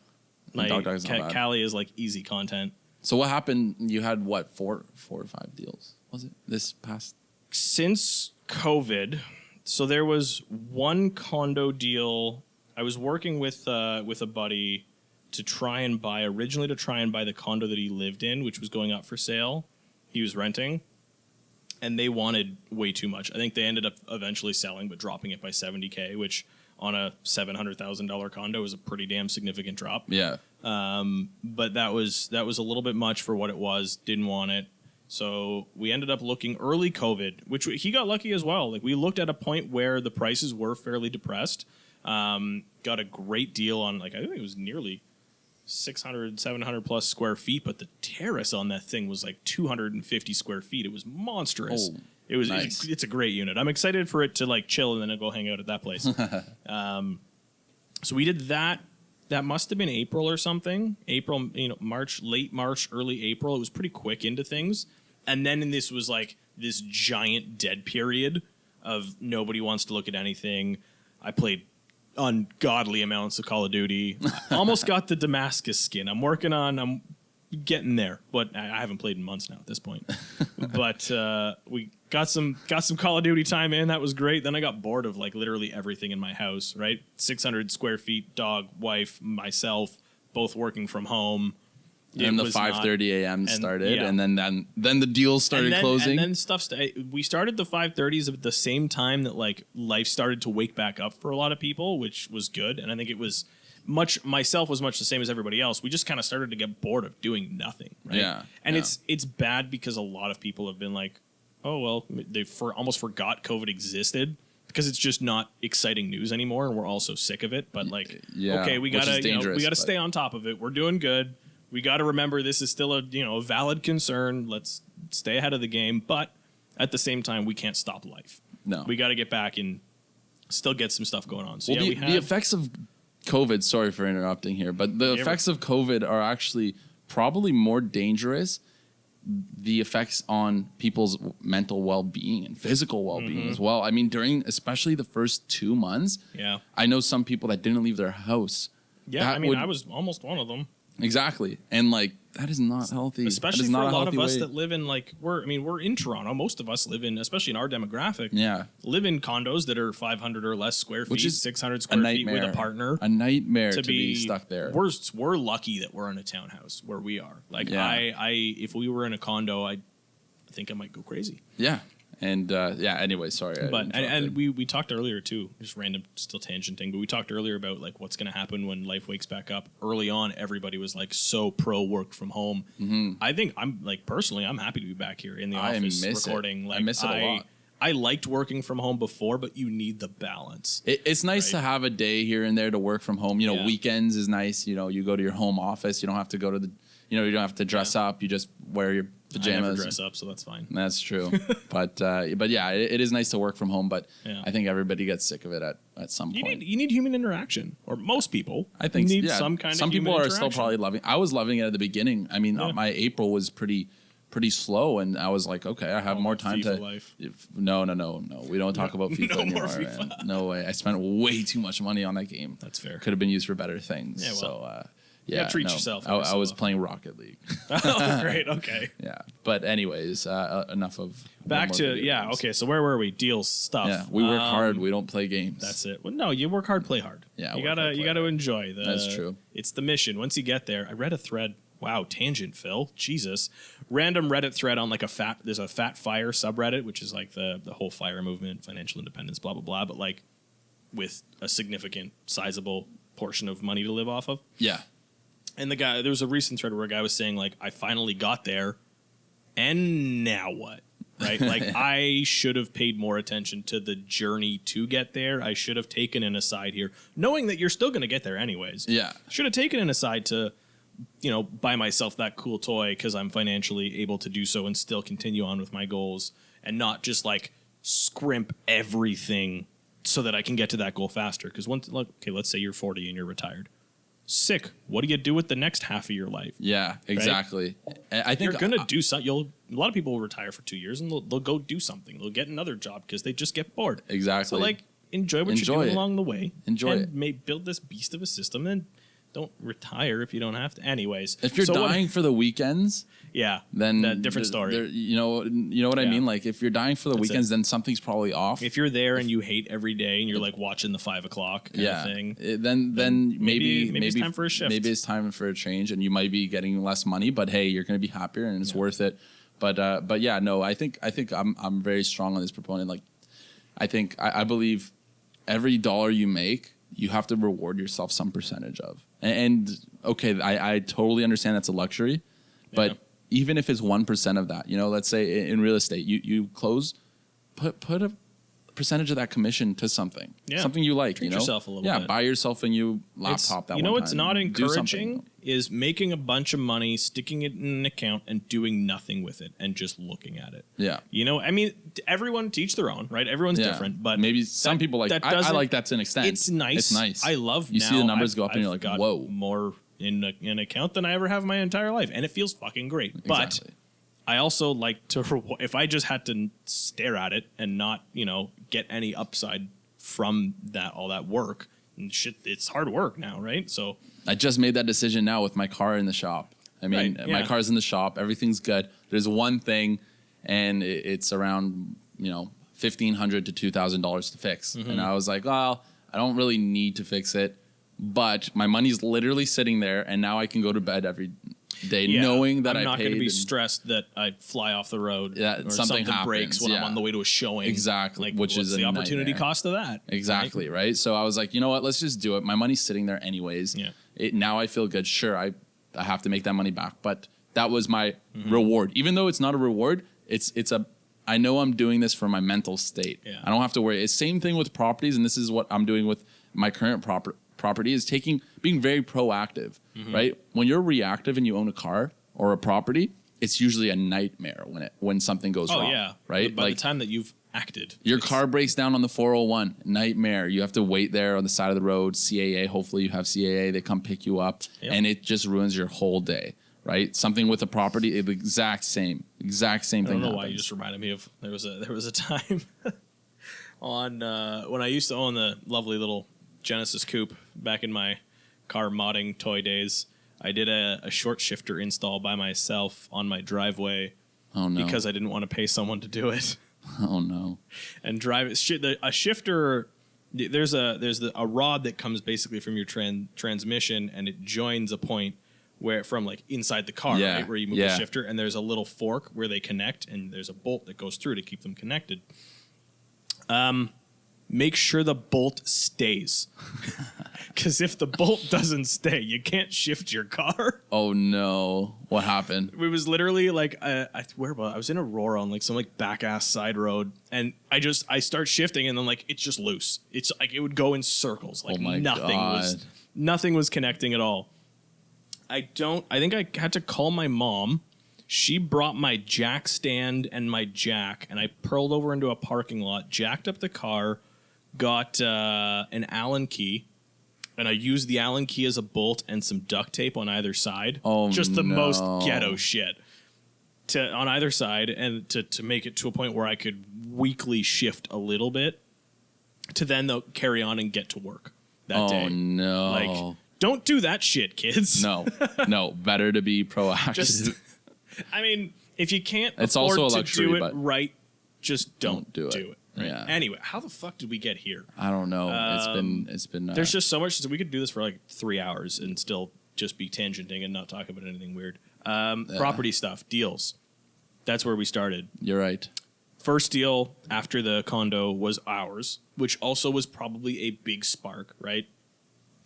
Dog dad's not bad. Callie is easy content. So what happened? You had what, four or five deals? Was it this past? Since COVID, so there was one condo deal. I was working with a buddy to try and buy the condo that he lived in, which was going up for sale. He was renting, and they wanted way too much. I think they ended up eventually selling, but dropping it by $70,000, which on a $700,000 condo is a pretty damn significant drop. Yeah. But that was a little bit much for what it was. Didn't want it. So we ended up looking early COVID, which he got lucky as well. We looked at a point where the prices were fairly depressed. Got a great deal on I think it was nearly 600, 700 plus square feet, but the terrace on that thing was 250 square feet. It was monstrous. Oh, it was. nice. It's a great unit. I'm excited for it to chill and then I'll go hang out at that place. So we did that. That must have been April or something. April, March, late March, early April. It was pretty quick into things. And then this was this giant dead period of nobody wants to look at anything. I played ungodly amounts of Call of Duty. Almost got the Damascus skin. I'm getting there, but I haven't played in months now at this point. But we got some Call of Duty time in. That was great. Then I got bored of literally everything in my house, right? 600 square feet, dog, wife, myself, both working from home. And the 5:30 a.m. started, and then the deals started closing. And then we started the 5:30s at the same time that life started to wake back up for a lot of people, which was good. And I think it was much the same as everybody else. We just kind of started to get bored of doing nothing, right? Yeah. And it's bad because a lot of people have been oh well, they almost forgot COVID existed. Because it's just not exciting news anymore, and we're all so sick of it. But okay, we gotta stay on top of it. We're doing good. We got to remember this is still a valid concern. Let's stay ahead of the game, but at the same time, we can't stop life. No, we got to get back and still get some stuff going on. So the effects of COVID. Sorry for interrupting here, but the effects of COVID are actually probably more dangerous. The effects on people's mental well-being and physical well-being as well. I mean, especially the first 2 months. Yeah, I know some people that didn't leave their house. Yeah, I was almost one of them. Exactly. And that is not healthy. Especially for a lot of us that live in we're in Toronto. Most of us live in, especially in our demographic, live in condos that are 500 or less square feet, which is 600 square feet with a partner. A nightmare to be stuck there. We're lucky that we're in a townhouse where we are. If we were in a condo, I think I might go crazy. Yeah. And anyway, sorry. We talked earlier too, just random, still tangenting, but we talked earlier about what's going to happen when life wakes back up. Early on, everybody was so pro work from home. Mm-hmm. I think I'm personally, I'm happy to be back here in the office recording. I miss it a lot. I liked working from home before, but you need the balance. It's nice to have a day here and there to work from home. Weekends is nice. You go to your home office. You don't have to go to the. You don't have to dress up. You just wear your pajamas. I never dress up, so that's fine. That's true. but yeah, it is nice to work from home. But I think everybody gets sick of it at some point. You need human interaction, or most people. I think need some kind of. Some people are still probably loving. I was loving it at the beginning. I mean, my April was pretty slow, and I was like, okay, I have more time FIFA life. No. We don't talk about FIFA anymore. More FIFA. No way. I spent way too much money on that game. That's fair. Could have been used for better things. Yeah, well. So. Treat yourself. I was playing Rocket League. Oh, great. Okay. Yeah. But anyways, enough of... Back to, okay, so where were we? Deals, stuff. Yeah, we work hard. We don't play games. That's it. Well, no, you work hard, play hard. Yeah, you gotta enjoy the... That's true. It's the mission. Once you get there, I read a thread. Wow, tangent, Phil. Jesus. Random Reddit thread on there's a Fat Fire subreddit, which is the whole FIRE movement, financial independence, blah, blah, blah, but with a significant, sizable portion of money to live off of. Yeah. And there was a recent thread where a guy was saying, I finally got there, and now what? right? Like I should have paid more attention to the journey to get there. I should have taken an aside here, knowing that you're still going to get there anyways. Yeah. Should have taken an aside to, buy myself that cool toy because I'm financially able to do so and still continue on with my goals and not just like scrimp everything so that I can get to that goal faster. Because let's say you're 40 and you're retired. Sick. What do you do with the next half of your life? Yeah, exactly. Right? I think you're gonna do something. A lot of people will retire for 2 years and they'll go do something. They'll get another job because they just get bored. Exactly. So enjoy what you're doing along the way. Enjoy it. Build this beast of a system and don't retire if you don't have to. Anyways, if you're dying for the weekends, then that different story. You know what I mean. Like if you're dying for the weekends, then something's probably off. If you're there and you hate every day and you're like watching the 5 o'clock kind of thing, then maybe it's time for a shift. Maybe it's time for a change, and you might be getting less money, but hey, you're going to be happier and it's worth it. But yeah, no, I think I'm very strong on this proponent. Like, I believe every dollar you make, you have to reward yourself some percentage of. And okay, I totally understand that's a luxury, but even if it's 1% of that, let's say in real estate, you close, put a percentage of that commission to something, something you like. Treat yourself a little bit. Buy yourself a new laptop. What's not encouraging is making a bunch of money, sticking it in an account, and doing nothing with it, and just looking at it. Yeah, I mean, everyone to each their own, right? Everyone's different, but maybe some people like. I like that to an extent. It's nice. It's nice. I love. You see the numbers go up, and you're like, got whoa, more in an account than I ever have in my entire life, and it feels fucking great. Exactly. But I also like to, if I just had to stare at it and not, get any upside from all that work and shit, it's hard work now, right? So I just made that decision now with my car in the shop. I mean, my car's in the shop, everything's good. There's one thing, and it's around $1,500 to $2,000 to fix, and I was like, well, I don't really need to fix it, but my money's literally sitting there, and now I can go to bed every day knowing that I'm not going to be stressed that I fly off the road or something breaks when I'm on the way to a showing. Exactly, which is the opportunity cost of that. Exactly, right? So I was like, you know what? Let's just do it. My money's sitting there anyways. Yeah. Now I feel good. Sure, I have to make that money back, but that was my reward. Even though it's not a reward, I know I'm doing this for my mental state. Yeah. I don't have to worry. It's same thing with properties, and this is what I'm doing with my current property is being very proactive, right? When you're reactive and you own a car or a property, it's usually a nightmare when something goes wrong. Oh yeah, right. By the time that you've acted, your car breaks down on the 401, nightmare. You have to wait there on the side of the road. CAA, hopefully you have CAA. They come pick you up, and it just ruins your whole day. Right? Something with a property, the exact same thing. I don't know happens. why you just reminded me of there was a time on when I used to own the lovely little Genesis coupe back in my car modding toy days. I did a short shifter install by myself on my driveway. Oh no! Because I didn't want to pay someone to do it. Oh no! And drive it. A shifter. There's a rod that comes basically from your transmission, and it joins a point where from like inside the car, right, where you move the shifter, and there's a little fork where they connect, and there's a bolt that goes through to keep them connected. Make sure the bolt stays, because if the bolt doesn't stay, you can't shift your car. Oh no! What happened? It was literally like I was in Aurora on like some like back ass side road, and I start shifting, and then like it's just loose. It's like it would go in circles, like nothing was connecting at all. I think I had to call my mom. She brought my jack stand and my jack, and I purled over into a parking lot, jacked up the car, got an Allen key, and I used the Allen key as a bolt and some duct tape on either side. Oh, just the most ghetto shit on either side, and to make it to a point where I could weakly shift a little bit to then carry on and get to work that day. Oh no! Like, don't do that shit, kids. No, better to be proactive. I mean, if you can't it's afford also a luxury, to do it but right, just don't do it. Right? Yeah. Anyway, how the fuck did we get here? I don't know. It's been. There's just so much. We could do this for like 3 hours and still just be tangenting and not talk about anything weird. Property stuff, deals. That's where we started. You're right. First deal after the condo was ours, which also was probably a big spark, right?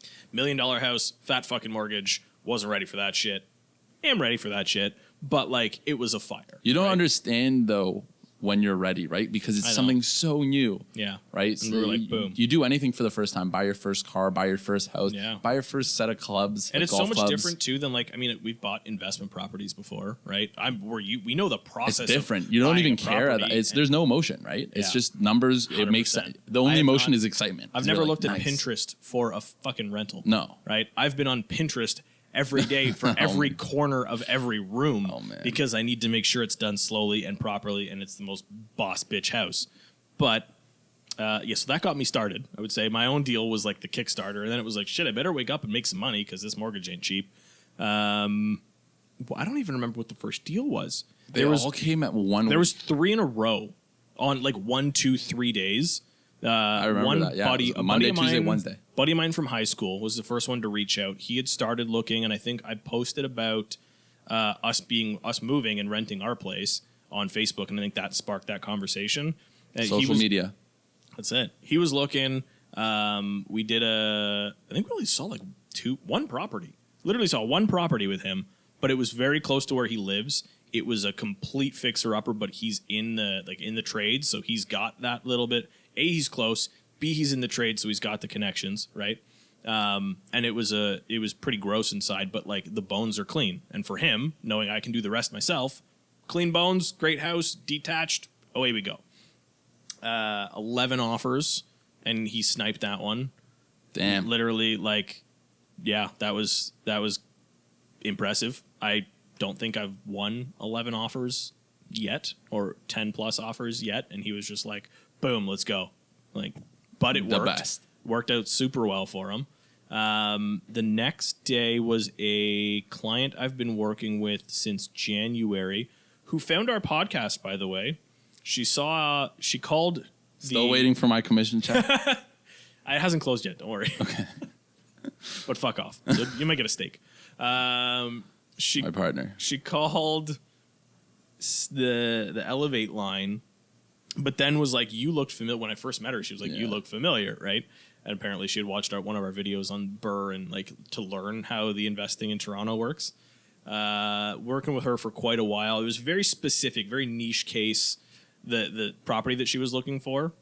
$1 million house, fat fucking mortgage. Wasn't ready for that shit. Am ready for that shit, but like it was a fire. You don't understand though when you're ready, right? Because it's something so new. Yeah. Right? And So we were like, boom. You do anything for the first time. Buy your first car, buy your first house, buy your first set of clubs. And like it's so much clubs. different too than like, I mean, we've bought investment properties before, right? We know the process. It's different. You don't even care. There's no emotion, right? It's just numbers. 100%. It makes sense. The only emotion is excitement. I've never looked at Pinterest for a fucking rental. No. Right? I've been on Pinterest every day for every corner of every room because I need to make sure it's done slowly and properly and it's the most boss bitch house. But so that got me started. I would say my own deal was like the Kickstarter, and then it was like, shit, I better wake up and make some money because this mortgage ain't cheap. I don't even remember what the first deal was. They all came at one. There was 3 in a row on like 1, 2, 3 days. I remember that. Yeah, Monday, Tuesday, Wednesday. Buddy of mine from high school was the first one to reach out. He had started looking, and I think I posted about us moving and renting our place on Facebook, and I think that sparked that conversation. Social media. That's it. He was looking. We did I think we only saw like one property. Literally saw one property with him, but it was very close to where he lives. It was a complete fixer-upper, but he's in the trade, so he's got that little bit. A, he's close. B, he's in the trade, so he's got the connections, right? And it was pretty gross inside, but like the bones are clean. And for him, knowing I can do the rest myself, clean bones, great house, detached, away we go. 11 offers, and he sniped that one. Damn. Literally, like, yeah, that was impressive. I don't think I've won 11 offers yet or 10 plus offers yet, and he was just like, boom, let's go. Like, but it worked. The best. Worked out super well for him. The next day was a client I've been working with since January who found our podcast, by the way. She called. Still waiting for my commission check. It hasn't closed yet. Don't worry. Okay. But fuck off. You might get a steak. My partner. She called the Elevate line, but then was like, "You looked familiar." When I first met her, she was like, "You look familiar," right? And apparently, she had watched one of our videos on Burr and like to learn how the investing in Toronto works. Working with her for quite a while. It was very specific, very niche case. The property that she was looking for,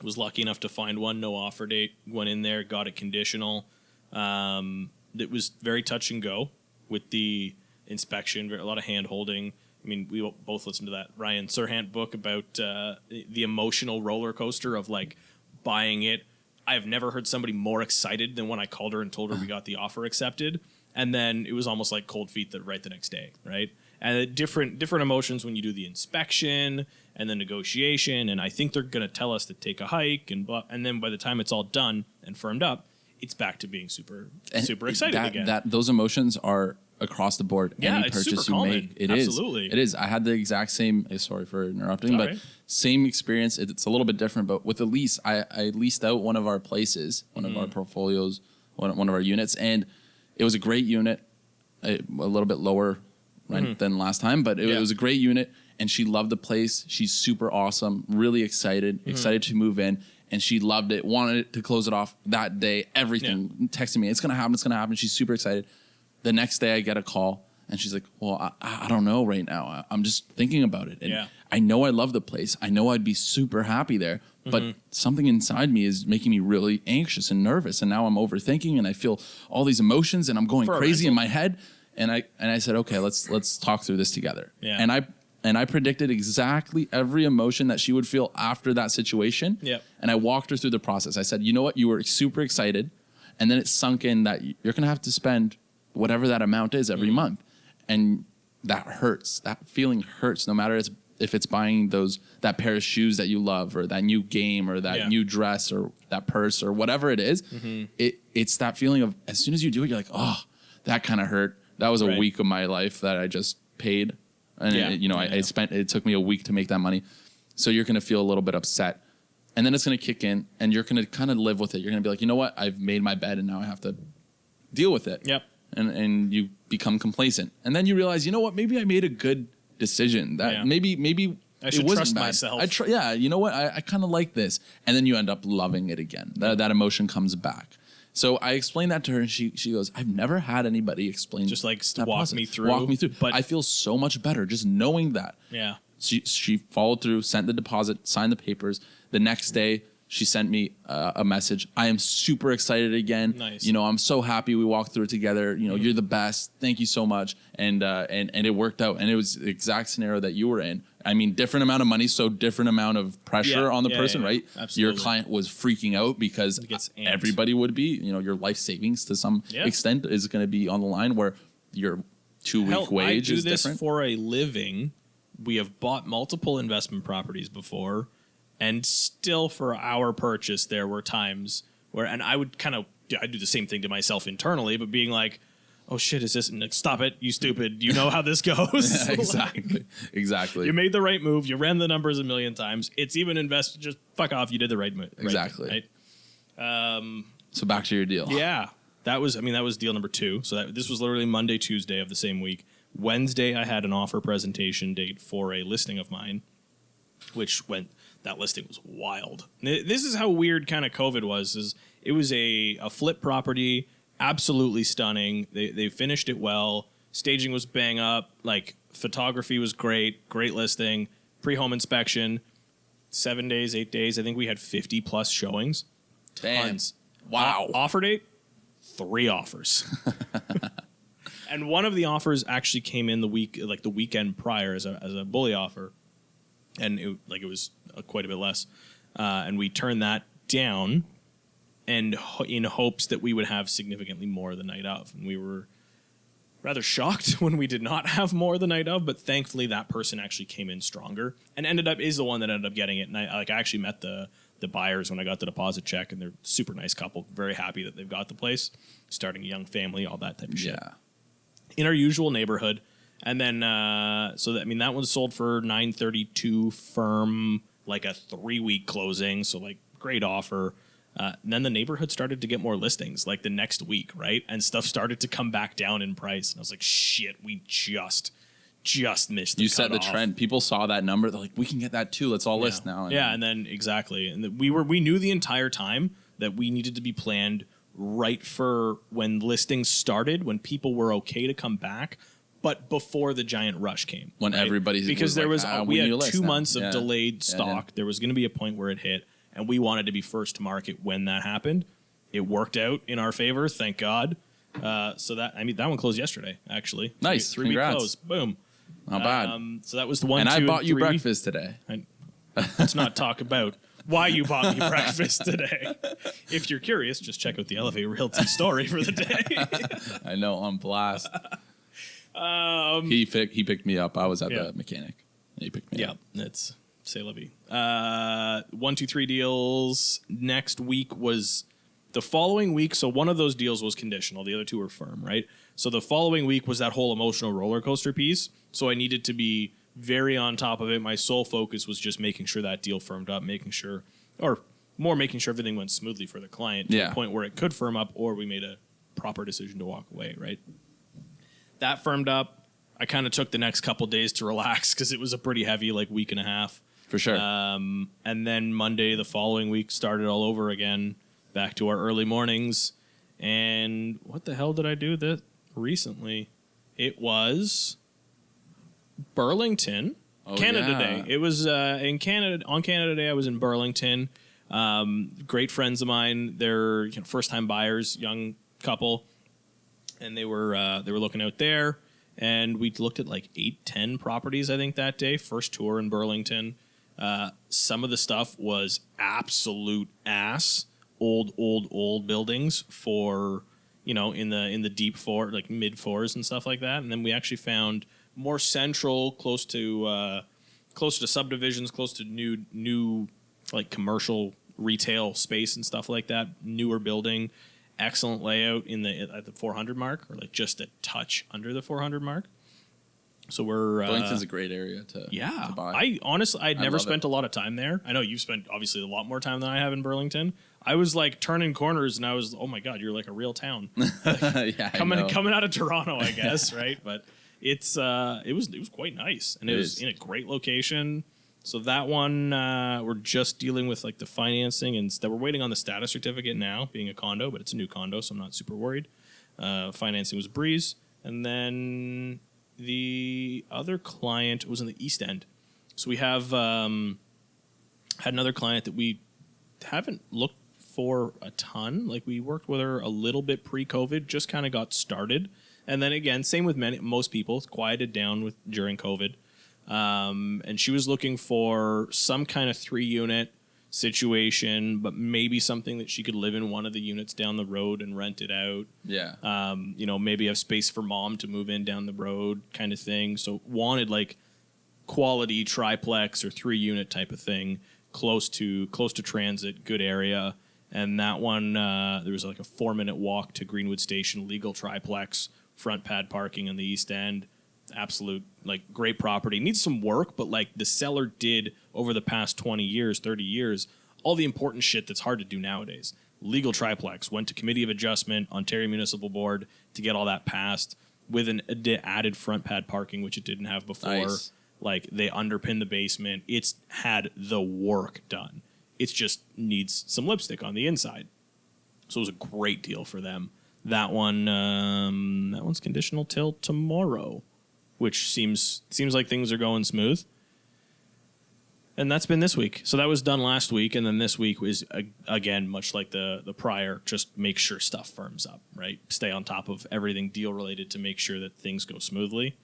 was lucky enough to find one, no offer date, went in there, got it conditional. It was very touch and go with the inspection, a lot of hand holding. I mean, we both listened to that Ryan Serhant book about the emotional roller coaster of like buying it. I've never heard somebody more excited than when I called her and told her we got the offer accepted. And then it was almost like cold feet right the next day, right? And different emotions when you do the inspection and the negotiation. And I think they're going to tell us to take a hike. And then by the time it's all done and firmed up, it's back to being super excited again. Those emotions are across the board. Yeah, any it's purchase super you common. make, it Absolutely. is. It is. I had the exact same. Sorry for interrupting, but same experience. It's a little bit different, but with the lease, I leased out one of our places, one of our portfolios, one of our units, and it was a great unit, a little bit lower rent than last time, but it was a great unit, and she loved the place. She's super awesome, really excited to move in. And she loved it, wanted to close it off that day, everything, texting me, it's going to happen. She's super excited. The next day I get a call and she's like, well, I don't know right now. I'm just thinking about it. And I know I love the place. I know I'd be super happy there, but something inside me is making me really anxious and nervous. And now I'm overthinking and I feel all these emotions and I'm going crazy in my head. And I said, okay, let's talk through this together. Yeah. And I predicted exactly every emotion that she would feel after that situation. Yep. And I walked her through the process. I said, you know what? You were super excited. And then it sunk in that you're going to have to spend whatever that amount is every month. And that hurts. That feeling hurts no matter if it's buying that pair of shoes that you love or that new game or that new dress or that purse or whatever it is. It's that feeling of as soon as you do it, you're like, oh, that kind of hurt. That was a week of my life that I just paid. And it took me a week to make that money. So you're going to feel a little bit upset and then it's going to kick in and you're going to kind of live with it. You're going to be like, you know what? I've made my bed and now I have to deal with it. Yep. And you become complacent. And then you realize, you know what? Maybe I made a good decision that maybe I should trust myself. You know what? I kind of like this. And then you end up loving it again. That emotion comes back. So I explained that to her, and she goes, "I've never had anybody explain just like walk me through. But I feel so much better just knowing that. Yeah, She followed through, sent the deposit, signed the papers. The next day, she sent me a message. I am super excited again. Nice. You know, I'm so happy we walked through it together. You know, you're the best. Thank you so much. And it worked out. And it was the exact scenario that you were in. I mean, different amount of money, so different amount of pressure on the person, right? Absolutely. Your client was freaking out because everybody would be. You know, your life savings to some extent is going to be on the line, where your 2-week wage is different. I do this for a living. We have bought multiple investment properties before, and still for our purchase, there were times where, and I would I do the same thing to myself internally, but being like, oh shit, is this? Like, stop it, you stupid. You know how this goes. Yeah, exactly. Exactly. You made the right move. You ran the numbers a million times. It's even invested. Just fuck off. You did the right move. Exactly. Right? So back to your deal. Yeah. That was deal number 2. So this was literally Monday, Tuesday of the same week. Wednesday, I had an offer presentation date for a listing of mine, that listing was wild. This is how weird kind of COVID was. It was a flip property, absolutely stunning. They finished it well. Staging was bang up. Like, photography was great listing. Pre-home inspection, 7 days, 8 days. I think we had 50 plus showings. Damn. Tons. Wow. Offer date, 3 offers. And one of the offers actually came in the weekend prior as a bully offer, and it was quite a bit less. And we turned that down, and in hopes that we would have significantly more the night of. And we were rather shocked when we did not have more the night of, but thankfully that person actually came in stronger and is the one that ended up getting it. And I actually met the buyers when I got the deposit check, and they're super nice couple, very happy that they've got the place, starting a young family, all that type of shit. Yeah. In our usual neighborhood. And then, that one sold for $932 firm, like a 3-week closing. So, like, great offer. And then the neighborhood started to get more listings, like the next week, right? And stuff started to come back down in price. And I was like, shit, we just missed the You set the cutoff. trend. People saw that number. They're like, we can get that too. Let's all list now. And then exactly. And we knew the entire time that we needed to be planned right for when listings started, when people were okay to come back, but before the giant rush came. When everybody's because we had 2 months of delayed stock. Yeah. There was going to be a point where it hit, and we wanted to be first to market when that happened. It worked out in our favor, thank God. So that one closed yesterday, actually. Nice. 3-week close. Boom. Not bad. So that was the 1, and 2, I bought you 3. breakfast today. Let's not talk about why you bought me breakfast today. If you're curious, just check out the Elevate Realty story for the day. I know, on blast. He picked me up. I was at the mechanic. He picked me up. Yeah, it's c'est la vie. 1, 2, 3 deals. Next week was the following week. So one of those deals was conditional. The other 2 were firm, right? So the following week was that whole emotional roller coaster piece. So I needed to be very on top of it. My sole focus was just making sure that deal firmed up, making sure everything went smoothly for the client to the point where it could firm up, or we made a proper decision to walk away, right? That firmed up. I kind of took the next couple days to relax because it was a pretty heavy week and a half. For sure. And then Monday, the following week, started all over again, back to our early mornings. And what the hell did I do that recently? It was Burlington, Canada Day. It was in Canada. On Canada Day, I was in Burlington. Great friends of mine. They're first-time buyers, young couple, and they were looking out there. And we looked at 8-10 properties, I think, that day. First tour in Burlington. Some of the stuff was absolute ass. Old buildings for in the deep mid 4s and stuff like that. And then we actually found more central, close to subdivisions, close to new commercial retail space and stuff like that. Newer building, excellent layout at the 400 mark, or just a touch under the 400 mark. So Burlington's a great area to buy. I'd never spent a lot of time there. I know you've spent obviously a lot more time than I have in Burlington. I was turning corners, and I was, oh my God, you're like a real town. Coming out of Toronto, I guess, right? But it was quite nice, and it was in a great location. So that one, we're just dealing with the financing, and we're waiting on the status certificate now, being a condo, but it's a new condo, so I'm not super worried. Financing was a breeze, and then the other client was in the East End. So we have had another client that we haven't looked for a ton. Like we worked with her a little bit pre-COVID, just kind of got started. And then again, same with most people, it's quieted down during COVID. And she was looking for some kind of 3-unit situation, but maybe something that she could live in one of the units down the road and rent it out. Yeah. Maybe have space for mom to move in down the road kind of thing. So wanted like quality triplex or 3-unit type of thing, close to transit, good area. And that one, there was like a 4-minute walk to Greenwood Station, legal triplex, front pad parking on the east end. Absolute, like, great property. Needs some work, but like the seller did over the past 20 years, 30 years, all the important shit that's hard to do nowadays. Legal triplex, went to Committee of Adjustment, Ontario Municipal Board to get all that passed with an added front pad parking, which it didn't have before. Nice. Like, they underpinned the basement. It's had the work done. It just needs some lipstick on the inside. So it was a great deal for them. That one's conditional till tomorrow, which seems like things are going smooth. And that's been this week. So that was done last week, and then this week was, again, much like the prior, just make sure stuff firms up, right? Stay on top of everything deal-related to make sure that things go smoothly.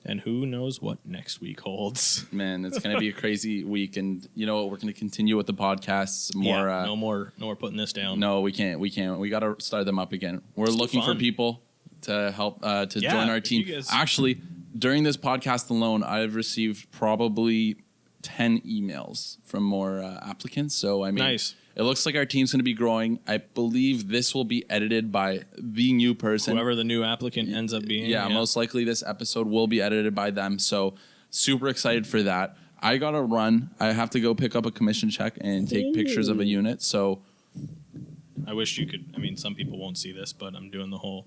And who knows what next week holds. Man, it's going to be a crazy week. And you know what? We're going to continue with the podcasts. No more putting this down. No, we can't. We got to start them up again. We're looking for people to help join our team. Actually, during this podcast alone, I've received probably 10 emails from more applicants. So, I mean, nice. It looks like our team's going to be growing. I believe this will be edited by the new person. Whoever the new applicant ends up being. Yeah, most likely this episode will be edited by them. So super excited for that. I got to run. I have to go pick up a commission check and take pictures of a unit. So I wish you could. I mean, some people won't see this, but I'm doing the whole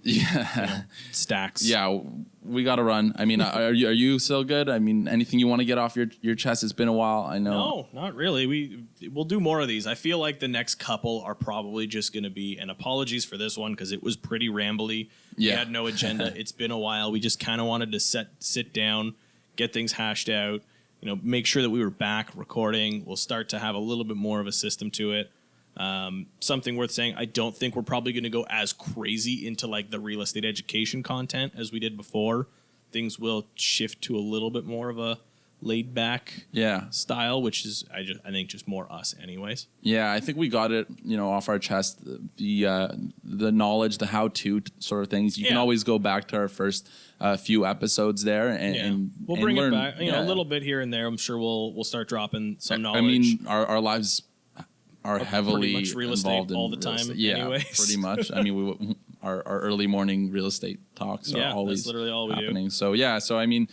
stacks. Yeah, we got to run. I mean, are you still good? I mean, anything you want to get off your chest? It's been a while. I know. No, not really. We'll do more of these. I feel like the next couple are probably just going to be, and apologies for this one because it was pretty rambly. Yeah. We had no agenda. It's been a while. We just kind of wanted to sit down, get things hashed out, make sure that we were back recording. We'll start to have a little bit more of a system to it. Something worth saying, I don't think we're probably going to go as crazy into like the real estate education content as we did before. Things will shift to a little bit more of a laid back style, which is I think just more us anyways. Yeah, I think we got it, off our chest, the knowledge, the how-to sort of things. You can always go back to our first few episodes there and we'll bring learn, it back, a little bit here and there. I'm sure we'll start dropping some knowledge. I mean, our lives are heavily pretty much real estate involved all in the time. Estate. Yeah, anyways. Pretty much. I mean, our early morning real estate talks are always that's literally all we happening. do. So I mean,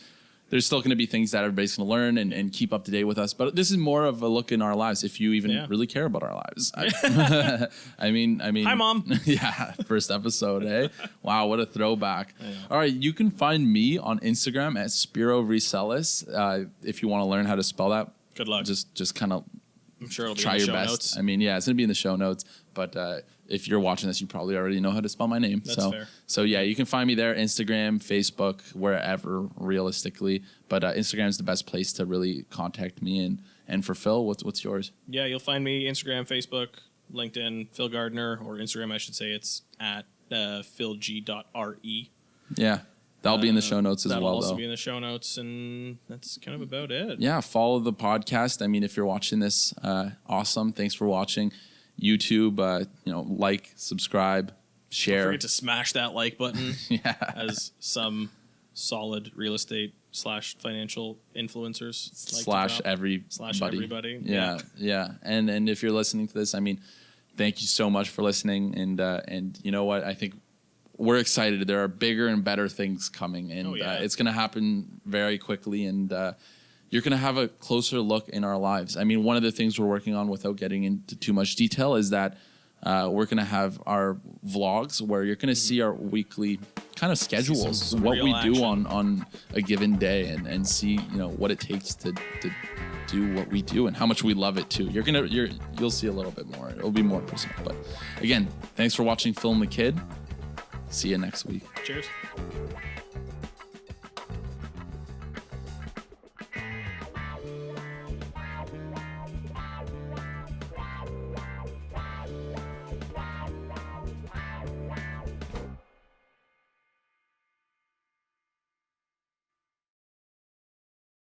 there's still going to be things that everybody's going to learn and keep up to date with us. But this is more of a look in our lives, if you even really care about our lives. I mean, hi, Mom. Yeah, first episode, eh? Wow, what a throwback. All right, you can find me on Instagram at Spiro Resellis. If you want to learn how to spell that, good luck. Just kind of. I'm sure it'll be try in the your show best. notes. I mean, it's going to be in the show notes, but if you're watching this, you probably already know how to spell my name. That's fair. So yeah, you can find me there, Instagram, Facebook, wherever, realistically. But Instagram is the best place to really contact me. And for Phil, what's yours? Yeah, you'll find me Instagram, Facebook, LinkedIn, Phil Gardner, or Instagram, I should say. It's at philg.re. Yeah. That'll be in the show notes as well, That'll also be in the show notes, and that's kind of about it. Yeah, follow the podcast. I mean, if you're watching this, awesome. Thanks for watching. YouTube, like, subscribe, share. Don't forget to smash that like button as some solid real estate / financial influencers like everybody. Yeah. And if you're listening to this, I mean, thank you so much for listening. And you know what? I think we're excited. There are bigger and better things coming, and it's going to happen very quickly, and you're going to have a closer look in our lives. I mean, one of the things we're working on, without getting into too much detail, is that we're going to have our vlogs where you're going to see our weekly kind of schedules, some what we action. do on a given day, and see what it takes to do what we do and how much we love it too. You'll see a little bit more. It'll be more personal. But again, thanks for watching Phil and the Kid. See you next week. Cheers.